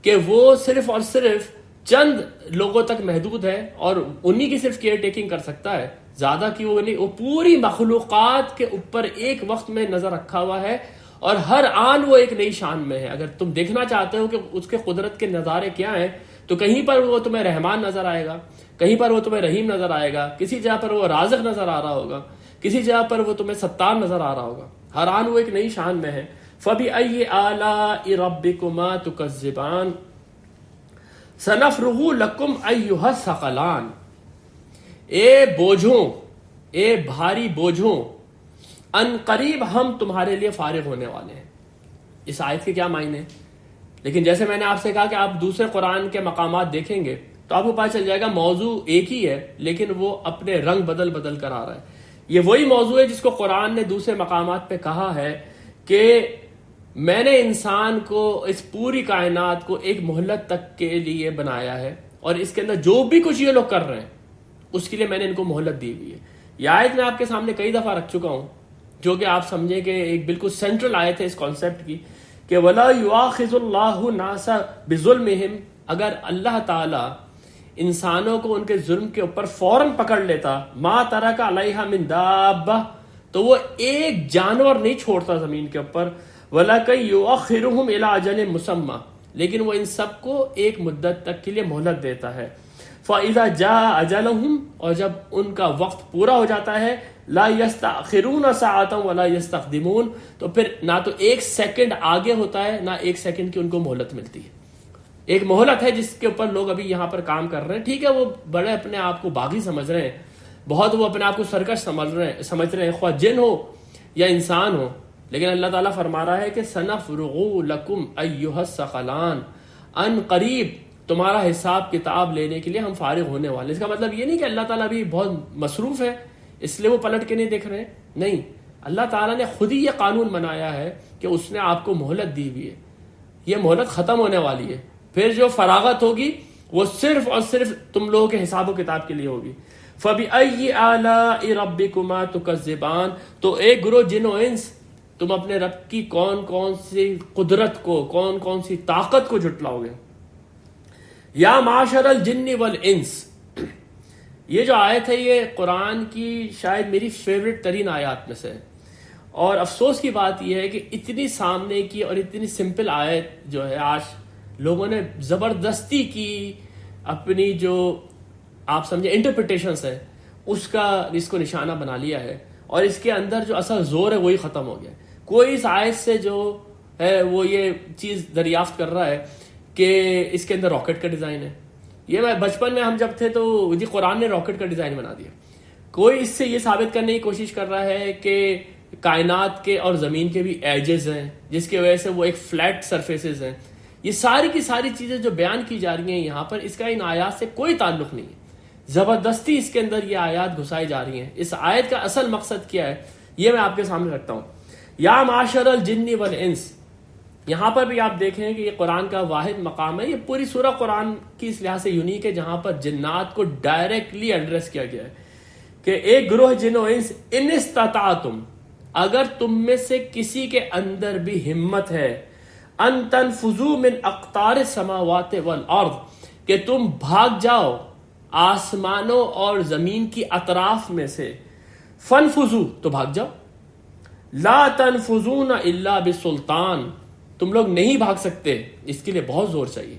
کہ وہ صرف اور صرف چند لوگوں تک محدود ہے اور انہی کی صرف کیئر ٹیکنگ کر سکتا ہے، زیادہ کی وہ نہیں. وہ پوری مخلوقات کے اوپر ایک وقت میں نظر رکھا ہوا ہے اور ہر آن وہ ایک نئی شان میں ہے. اگر تم دیکھنا چاہتے ہو کہ اس کے قدرت کے نظارے کیا ہیں تو کہیں پر وہ تمہیں رحمان نظر آئے گا، کہیں پر وہ تمہیں رحیم نظر آئے گا، کسی جگہ پر وہ رازق نظر آ رہا ہوگا، کسی جگہ پر وہ تمہیں ستار نظر آ رہا ہوگا. ہر آن وہ ایک نئی شان میں ہے. فَبِأَيِّ آلَاءِ رَبِّكُمَا تُكَذِّبَانِ سَنَفْرُغُ لَكُمْ أَيُّهَا الثَّقَلَانِ. اے بوجھوں، اے بھاری بوجھوں، ان قریب ہم تمہارے لیے فارغ ہونے والے ہیں. اس آیت کے کیا معنی ہیں؟ لیکن جیسے میں نے آپ سے کہا کہ آپ دوسرے قرآن کے مقامات دیکھیں گے تو آپ کو پتہ چل جائے گا موضوع ایک ہی ہے، لیکن وہ اپنے رنگ بدل بدل کر آ رہا ہے. یہ وہی موضوع ہے جس کو قرآن نے دوسرے مقامات پہ کہا ہے کہ میں نے انسان کو، اس پوری کائنات کو ایک مہلت تک کے لیے بنایا ہے، اور اس کے اندر جو بھی کچھ یہ لوگ کر رہے ہیں اس کے لیے میں نے ان کو مہلت دی ہوئی ہے. یہ آیت میں آپ کے سامنے کئی دفعہ رکھ چکا ہوں، جو کہ آپ سمجھیں کہ ایک بالکل سینٹرل آیت ہے اس کانسیپٹ کی، کہ وَلَا يُؤَاخِذُ اللَّهُ النَّاسَ بِظُلْمِهِمْ. اگر اللہ تعالیٰ انسانوں کو ان کے ظلم کے اوپر فوراً پکڑ لیتا، ما ترک علیہا من دابہ، تو وہ ایک جانور نہیں چھوڑتا زمین کے اوپر. وَلَكَنْ يُؤَخِّرُهُمْ إِلَىٰ أَجَلٍ مُّسَمًّى، لیکن وہ ان سب کو ایک مدت تک کے لیے مہلت دیتا ہے. فَإِذَا جَاءَ أَجَلُهُمْ، اور جب ان کا وقت پورا ہو جاتا ہے، لا يستأخرون ساعة ولا يستقدمون، تو پھر نہ تو ایک سیکنڈ آگے ہوتا ہے، نہ ایک سیکنڈ کی ان کو مہلت ملتی ہے. ایک مہلت ہے جس کے اوپر لوگ ابھی یہاں پر کام کر رہے ہیں. ٹھیک ہے، وہ بڑے اپنے آپ کو باغی سمجھ رہے ہیں، بہت وہ اپنے آپ کو سرکش سمجھ رہے ہیں، خواہ جن ہو یا انسان ہو، لیکن اللہ تعالیٰ فرما رہا ہے کہ سنفرغ لکم ایھا الثقلان، ان قریب تمہارا حساب کتاب لینے کے لیے ہم فارغ ہونے والے. اس کا مطلب یہ نہیں کہ اللہ تعالیٰ بھی بہت مصروف ہے اس لیے وہ پلٹ کے نہیں دیکھ رہے ہیں. نہیں، اللہ تعالیٰ نے خود ہی یہ قانون بنایا ہے کہ اس نے آپ کو مہلت دی ہوئی ہے. یہ مہلت ختم ہونے والی ہے، پھر جو فراغت ہوگی وہ صرف اور صرف تم لوگوں کے حساب و کتاب کے لیے ہوگی. فَبِأَيِّ آلَاءِ رَبِّكُمَا تُكَذِّبَانِ، تو ایک گروہ جن و انس، تم اپنے رب کی کون کون سی قدرت کو، کون کون سی طاقت کو جھٹلاؤ گے. یا معاشر الجن والانس، یہ جو آیت ہے یہ قرآن کی شاید میری فیوریٹ ترین آیات میں سے ہے. اور افسوس کی بات یہ ہے کہ اتنی سامنے کی اور اتنی سمپل آیت جو ہے آج لوگوں نے زبردستی کی اپنی جو آپ سمجھے انٹرپریٹیشنز ہے اس کو نشانہ بنا لیا ہے، اور اس کے اندر جو اصل زور ہے وہی ختم ہو گیا. کوئی اس آیت سے جو ہے وہ یہ چیز دریافت کر رہا ہے کہ اس کے اندر راکٹ کا ڈیزائن ہے. یہ میں بچپن میں ہم جب تھے تو جی قرآن نے راکٹ کا ڈیزائن بنا دیا. کوئی اس سے یہ ثابت کرنے کی کوشش کر رہا ہے کہ کائنات کے اور زمین کے بھی ایجز ہیں جس کی وجہ سے وہ ایک فلیٹ سرفیسز ہیں. یہ ساری کی ساری چیزیں جو بیان کی جا رہی ہیں یہاں پر، اس کا ان آیات سے کوئی تعلق نہیں ہے. زبردستی اس کے اندر یہ آیات گھسائی جا رہی ہیں. اس آیت کا اصل مقصد کیا ہے یہ میں آپ کے سامنے رکھتا ہوں. یا معاشر الجن والانس، یہاں پر بھی آپ دیکھیں کہ یہ قرآن کا واحد مقام ہے. یہ پوری سورہ قرآن کی اس لحاظ سے یونیک ہے جہاں پر جنات کو ڈائریکٹلی ایڈریس کیا گیا ہے کہ ایک گروہ جن و انس، ان استطاعتم، اگر تم میں سے کسی کے اندر بھی ہمت ہے، ان تنفذوا من اقطار السماوات والارض، کہ تم بھاگ جاؤ آسمانوں اور زمین کی اطراف میں سے، فانفذوا، تو بھاگ جاؤ، لا تنفذون الا بسلطان، تم لوگ نہیں بھاگ سکتے، اس کے لیے بہت زور چاہیے.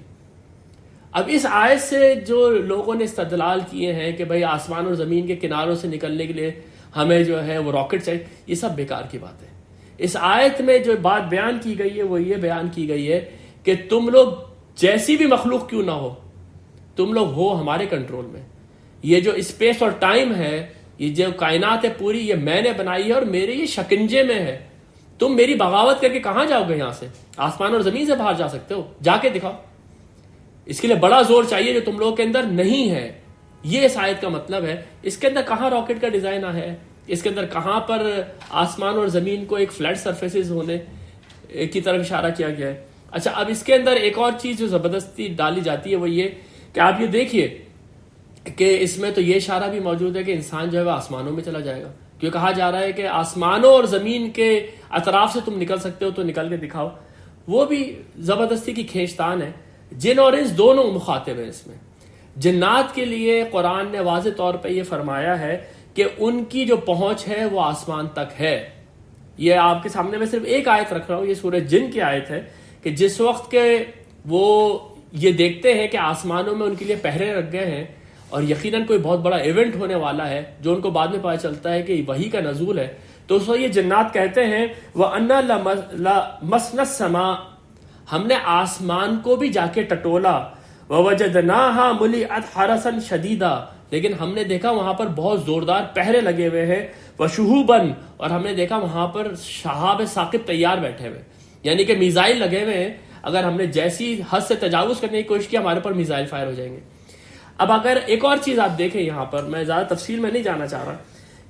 اب اس آیت سے جو لوگوں نے استدلال کیے ہیں کہ بھئی آسمان اور زمین کے کناروں سے نکلنے کے لیے ہمیں جو ہے وہ راکٹ چاہیے، یہ سب بیکار کی بات ہے. اس آیت میں جو بات بیان کی گئی ہے وہ یہ بیان کی گئی ہے کہ تم لوگ جیسی بھی مخلوق کیوں نہ ہو، تم لوگ ہو ہمارے کنٹرول میں. یہ جو اسپیس اور ٹائم ہے، یہ جو کائنات ہے پوری، یہ میں نے بنائی ہے اور میرے یہ شکنجے میں ہے. تم میری بغاوت کر کے کہاں جاؤ گے؟ یہاں سے آسمان اور زمین سے باہر جا سکتے ہو، جا کے دکھاؤ. اس کے لیے بڑا زور چاہیے جو تم لوگوں کے اندر نہیں ہے. یہ اس آیت کا مطلب ہے. اس کے اندر کہاں راکٹ کا ڈیزائن ہے؟ اس کے اندر کہاں پر آسمان اور زمین کو ایک فلیٹ سرفیسز ہونے کی طرف اشارہ کیا گیا ہے؟ اچھا، اب اس کے اندر ایک اور چیز جو زبردستی ڈالی جاتی ہے وہ یہ کہ آپ یہ دیکھیے کہ اس میں تو یہ اشارہ بھی موجود ہے کہ انسان جو ہے وہ آسمانوں میں چلا جائے گا، کیوں کہا جا رہا ہے کہ آسمانوں اور زمین کے اطراف سے تم نکل سکتے ہو تو نکل کے دکھاؤ. وہ بھی زبردستی کی کھینچتان ہے. جن اور انس دونوں مخاطب ہیں اس میں. جنات کے لیے قرآن نے واضح طور پہ یہ فرمایا ہے کہ ان کی جو پہنچ ہے وہ آسمان تک ہے. یہ آپ کے سامنے میں صرف ایک آیت رکھ رہا ہوں، یہ سورہ جن کی آیت ہے کہ جس وقت کے وہ یہ دیکھتے ہیں کہ آسمانوں میں ان کے لیے پہرے رکھ گئے ہیں اور یقیناً کوئی بہت بڑا ایونٹ ہونے والا ہے جو ان کو بعد میں پتہ چلتا ہے کہ وحی کا نزول ہے، تو اس وقت یہ جنات کہتے ہیں وَأَنَّا لَمَسْنَا السَّمَاءَ، ہم نے آسمان کو بھی جا کے ٹٹولا، وَوَجَدْنَاهَا مُلِئَتْ حَرَسًا شَدِيدًا، لیکن ہم نے دیکھا وہاں پر بہت زوردار پہرے لگے ہوئے ہیں، وَشُهُوبًا، اور ہم نے دیکھا وہاں پر شہاب ثاقب تیار بیٹھے ہوئے، یعنی کہ میزائل لگے ہوئے ہیں، اگر ہم نے جیسی حد سے تجاوز کرنے کی کوشش کی ہمارے پر میزائل فائر ہو جائیں گے۔ اب اگر ایک اور چیز آپ دیکھیں یہاں پر، میں زیادہ تفصیل میں نہیں جانا چاہ رہا،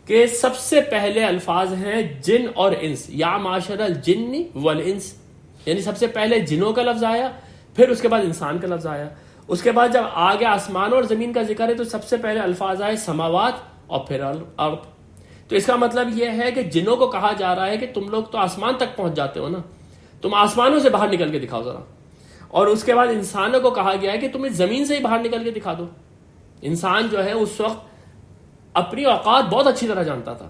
کہ سب سے پہلے الفاظ ہیں جن اور انس، یا معاشر الجن والانس، یعنی سب سے پہلے جنوں کا لفظ آیا، پھر اس کے بعد انسان کا لفظ آیا، اس کے بعد جب آگے آسمان اور زمین کا ذکر ہے تو سب سے پہلے الفاظ آئے سماوات اور پھر ارض۔ تو اس کا مطلب یہ ہے کہ جنوں کو کہا جا رہا ہے کہ تم لوگ تو آسمان تک پہنچ جاتے ہو نا، تم آسمانوں سے باہر نکل کے دکھاؤ ذرا، اور اس کے بعد انسانوں کو کہا گیا ہے کہ تم اس زمین سے ہی باہر نکل کے دکھا دو۔ انسان جو ہے اس وقت اپنی اوقات بہت اچھی طرح جانتا تھا،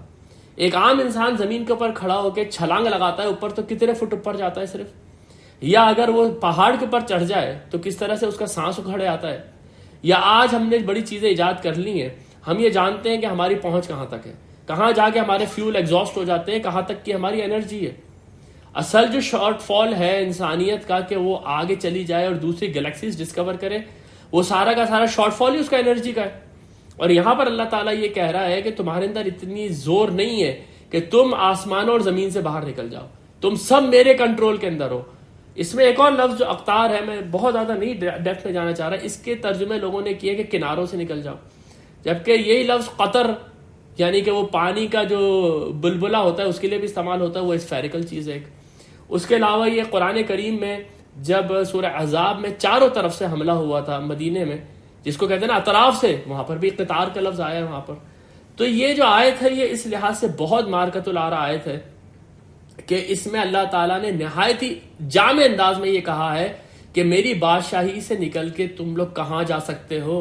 ایک عام انسان زمین کے اوپر کھڑا ہو کے چھلانگ لگاتا ہے اوپر تو کتنے فٹ اوپر جاتا ہے صرف، یا اگر وہ پہاڑ کے اوپر چڑھ جائے تو کس طرح سے اس کا سانس اکھڑ آتا ہے، یا آج ہم نے بڑی چیزیں ایجاد کر لی ہیں، ہم یہ جانتے ہیں کہ ہماری پہنچ کہاں تک ہے، کہاں جا کے ہمارے فیول ایگزاسٹ ہو جاتے ہیں، کہاں تک کی ہماری انرجی ہے۔ اصل جو شارٹ فال ہے انسانیت کا کہ وہ آگے چلی جائے اور دوسری گلیکسیز ڈسکور کرے، وہ سارا کا سارا شارٹ فال ہی اس کا انرجی کا ہے۔ اور یہاں پر اللہ تعالیٰ یہ کہہ رہا ہے کہ تمہارے اندر اتنی زور نہیں ہے کہ تم آسمان اور زمین سے باہر نکل جاؤ، تم سب میرے کنٹرول کے اندر ہو۔ اس میں ایک اور لفظ جو اقطار ہے، میں بہت زیادہ نہیں ڈیپتھ میں جانا چاہ رہا، اس کے ترجمے لوگوں نے کیے کہ کناروں سے نکل جاؤ، جبکہ یہی لفظ قطر یعنی کہ وہ پانی کا جو بلبلا ہوتا ہے اس کے لیے بھی استعمال ہوتا ہے، وہ اسفیریکل چیز ہے ایک۔ اس کے علاوہ یہ قرآن کریم میں جب سورہ احزاب میں چاروں طرف سے حملہ ہوا تھا مدینے میں، جس کو کہتے ہیں نا اطراف سے، وہاں پر بھی قطار کا لفظ آیا ہے وہاں پر۔ تو یہ جو آیت ہے یہ اس لحاظ سے بہت مارکۃ العارہ آیت ہے کہ اس میں اللہ تعالیٰ نے نہایت ہی جامع انداز میں یہ کہا ہے کہ میری بادشاہی سے نکل کے تم لوگ کہاں جا سکتے ہو،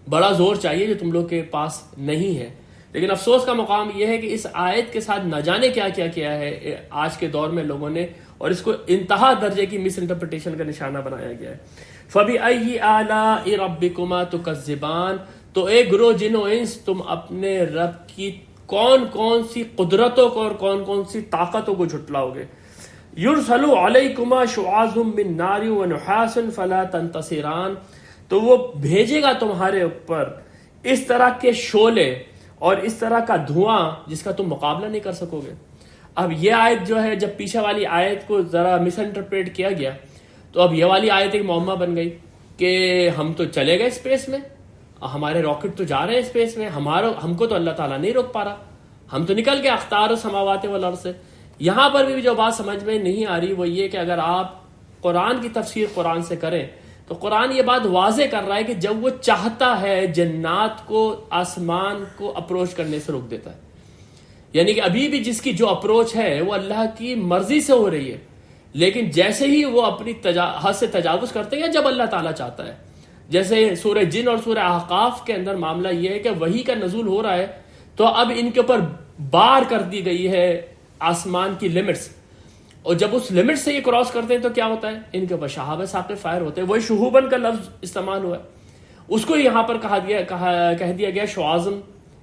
بڑا زور چاہیے جو تم لوگ کے پاس نہیں ہے۔ لیکن افسوس کا مقام یہ ہے کہ اس آیت کے ساتھ نہ جانے کیا کیا کیا ہے آج کے دور میں لوگوں نے، اور اس کو انتہا درجے کی مس انٹرپریٹیشن کا نشانہ بنایا گیا ہے۔ فَبِأَيِّ آلَاءِ رَبِّكُمَا تُكَذِّبَانِ، تو اے گروہ جن و انس، تم اپنے رب کی کون کون سی قدرتوں کو اور کون کون سی طاقتوں کو جھٹلاؤ گے۔ يُرْسَلُ عَلَيْكُمَا شُعَاظٌ مِّن نَّارٍ وَنُحَاسٌ فَلَا تَنتَصِرَانِ، تو وہ بھیجے گا تمہارے اوپر اس طرح کے شعلے اور اس طرح کا دھواں جس کا تم مقابلہ نہیں کر سکو گے۔ اب یہ آیت جو ہے، جب پیچھے والی آیت کو ذرا مس انٹرپریٹ کیا گیا تو اب یہ والی آیت ایک معمہ بن گئی کہ ہم تو چلے گئے اسپیس میں، ہمارے راکٹ تو جا رہے ہیں اسپیس میں، ہم کو تو اللہ تعالیٰ نہیں روک پا رہا، ہم تو نکل گئے اختار السماوات والارض سے۔ یہاں پر بھی جو بات سمجھ میں نہیں آ رہی وہ یہ کہ اگر آپ قرآن کی تفسیر قرآن سے کریں تو قرآن یہ بات واضح کر رہا ہے کہ جب وہ چاہتا ہے جنات کو آسمان کو اپروچ کرنے سے روک دیتا ہے، یعنی کہ ابھی بھی جس کی جو اپروچ ہے وہ اللہ کی مرضی سے ہو رہی ہے، لیکن جیسے ہی وہ اپنی حد سے تجاوز کرتے ہیں جب اللہ تعالیٰ چاہتا ہے، جیسے سورہ جن اور سورہ احقاف کے اندر معاملہ یہ ہے کہ وحی کا نزول ہو رہا ہے تو اب ان کے اوپر بار کر دی گئی ہے آسمان کی لمٹس، اور جب اس لمٹ سے یہ کراس کرتے ہیں تو کیا ہوتا ہے، ان کے اوپر شہاب ثاقب فائر ہوتے ہیں۔ وہی شہوبن کا لفظ استعمال ہوا ہے، اس کو یہاں پر کہہ دیا گیا شعاظن،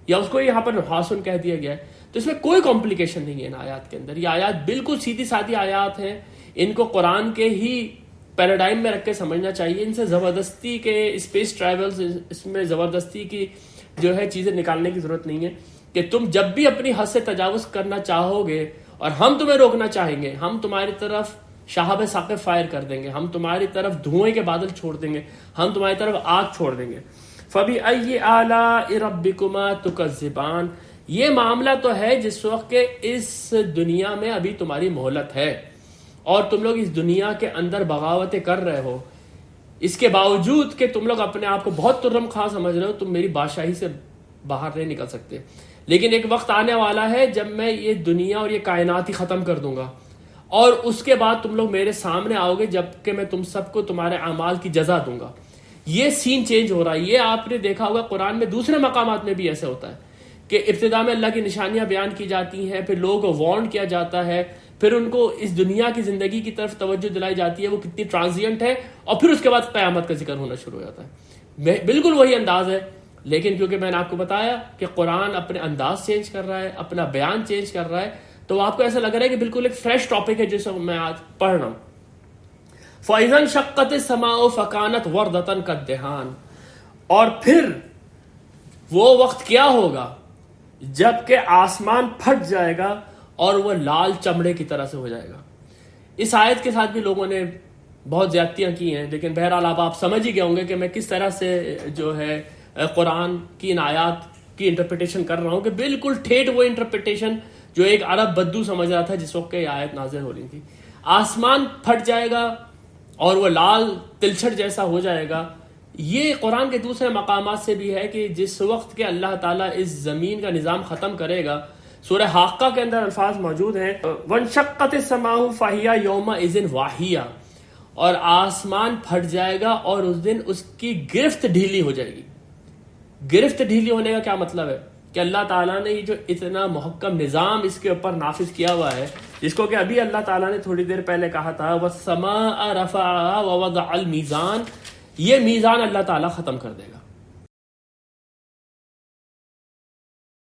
یا اس کو یہاں پر نحاسن کہہ دیا گیا ہے۔ تو اس میں کوئی کمپلیکیشن نہیں ہے ان آیات کے اندر، یہ آیات بالکل سیدھی سادھی آیات ہیں، ان کو قرآن کے ہی پیراڈائم میں رکھ کے سمجھنا چاہیے۔ ان سے زبردستی کے اسپیس ٹریولز، اس میں زبردستی کی جو ہے چیزیں نکالنے کی ضرورت نہیں ہے کہ تم جب بھی اپنی حد سے تجاوز کرنا چاہو گے اور ہم تمہیں روکنا چاہیں گے، ہم تمہاری طرف شہاب ثاقب فائر کر دیں گے، ہم تمہاری طرف دھوئیں کے بادل چھوڑ دیں گے، ہم تمہاری طرف آگ چھوڑ دیں گے۔ فَبِأَيِّ آلَاءِ رَبِّكُمَا تُكَذِّبَانِ، یہ معاملہ تو ہے جس وقت کہ اس دنیا میں ابھی تمہاری مہلت ہے اور تم لوگ اس دنیا کے اندر بغاوتیں کر رہے ہو، اس کے باوجود کہ تم لوگ اپنے آپ کو بہت ترم خواہ سمجھ رہے ہو، تم میری بادشاہی سے باہر نہیں نکل سکتے۔ لیکن ایک وقت آنے والا ہے جب میں یہ دنیا اور یہ کائنات ہی ختم کر دوں گا، اور اس کے بعد تم لوگ میرے سامنے آؤ گے جبکہ میں تم سب کو تمہارے اعمال کی جزا دوں گا۔ یہ سین چینج ہو رہا ہے، یہ آپ نے دیکھا ہوگا قرآن میں دوسرے مقامات میں بھی ایسے ہوتا ہے کہ ابتدا میں اللہ کی نشانیاں بیان کی جاتی ہیں، پھر لوگوں کو وارن کیا جاتا ہے، پھر ان کو اس دنیا کی زندگی کی طرف توجہ دلائی جاتی ہے وہ کتنی ٹرانزینٹ ہے، اور پھر اس کے بعد قیامت کا ذکر ہونا شروع ہو جاتا ہے۔ بالکل وہی انداز ہے لیکن کیونکہ میں نے آپ کو بتایا کہ قرآن اپنے انداز چینج کر رہا ہے، اپنا بیان چینج کر رہا ہے، تو آپ کو ایسا لگ رہا ہے کہ بالکل ایک فریش ٹاپک ہے جس کو میں آج پڑھ رہا ہوں. فَإِذَا انشَقَّتِ السَّمَاءُ فَكَانَتْ وَرْدَةً كَالدِّهَانِ، اور پھر وہ وقت کیا ہوگا جب کہ آسمان پھٹ جائے گا اور وہ لال چمڑے کی طرح سے ہو جائے گا. اس آیت کے ساتھ بھی لوگوں نے بہت زیادتیاں کی ہیں، لیکن بہرحال آپ سمجھ ہی گئے ہوں گے کہ میں کس طرح سے جو ہے قرآن کی ان آیات کی انٹرپریٹیشن کر رہا ہوں، کہ بالکل ٹھیٹ وہ انٹرپریٹیشن جو ایک عرب بدو سمجھ رہا تھا جس وقت یہ آیت نازل ہو رہی تھی. آسمان پھٹ جائے گا اور وہ لال تلچھٹ جیسا ہو جائے گا. یہ قرآن کے دوسرے مقامات سے بھی ہے کہ جس وقت کے اللہ تعالیٰ اس زمین کا نظام ختم کرے گا. سورہ حاقہ کے اندر الفاظ موجود ہیں، وَانشَقَّتِ السَّمَاءُ فَهِيَ يَوْمَئِذٍ وَاهِيَةٌ، اور آسمان پھٹ جائے گا اور اس دن اس کی گرفت ڈھیلی ہو جائے گی. گرفت ڈھیلی ہونے کا کیا مطلب ہے؟ کہ اللہ تعالیٰ نے یہ جو اتنا محکم نظام اس کے اوپر نافذ کیا ہوا ہے، جس کو کہ ابھی اللہ تعالیٰ نے تھوڑی دیر پہلے کہا تھا وَالسَّمَاءَ رَفَعَهَا وَوَضَعَ الْمِيزَانَ، یہ میزان اللہ تعالیٰ ختم کر دے گا.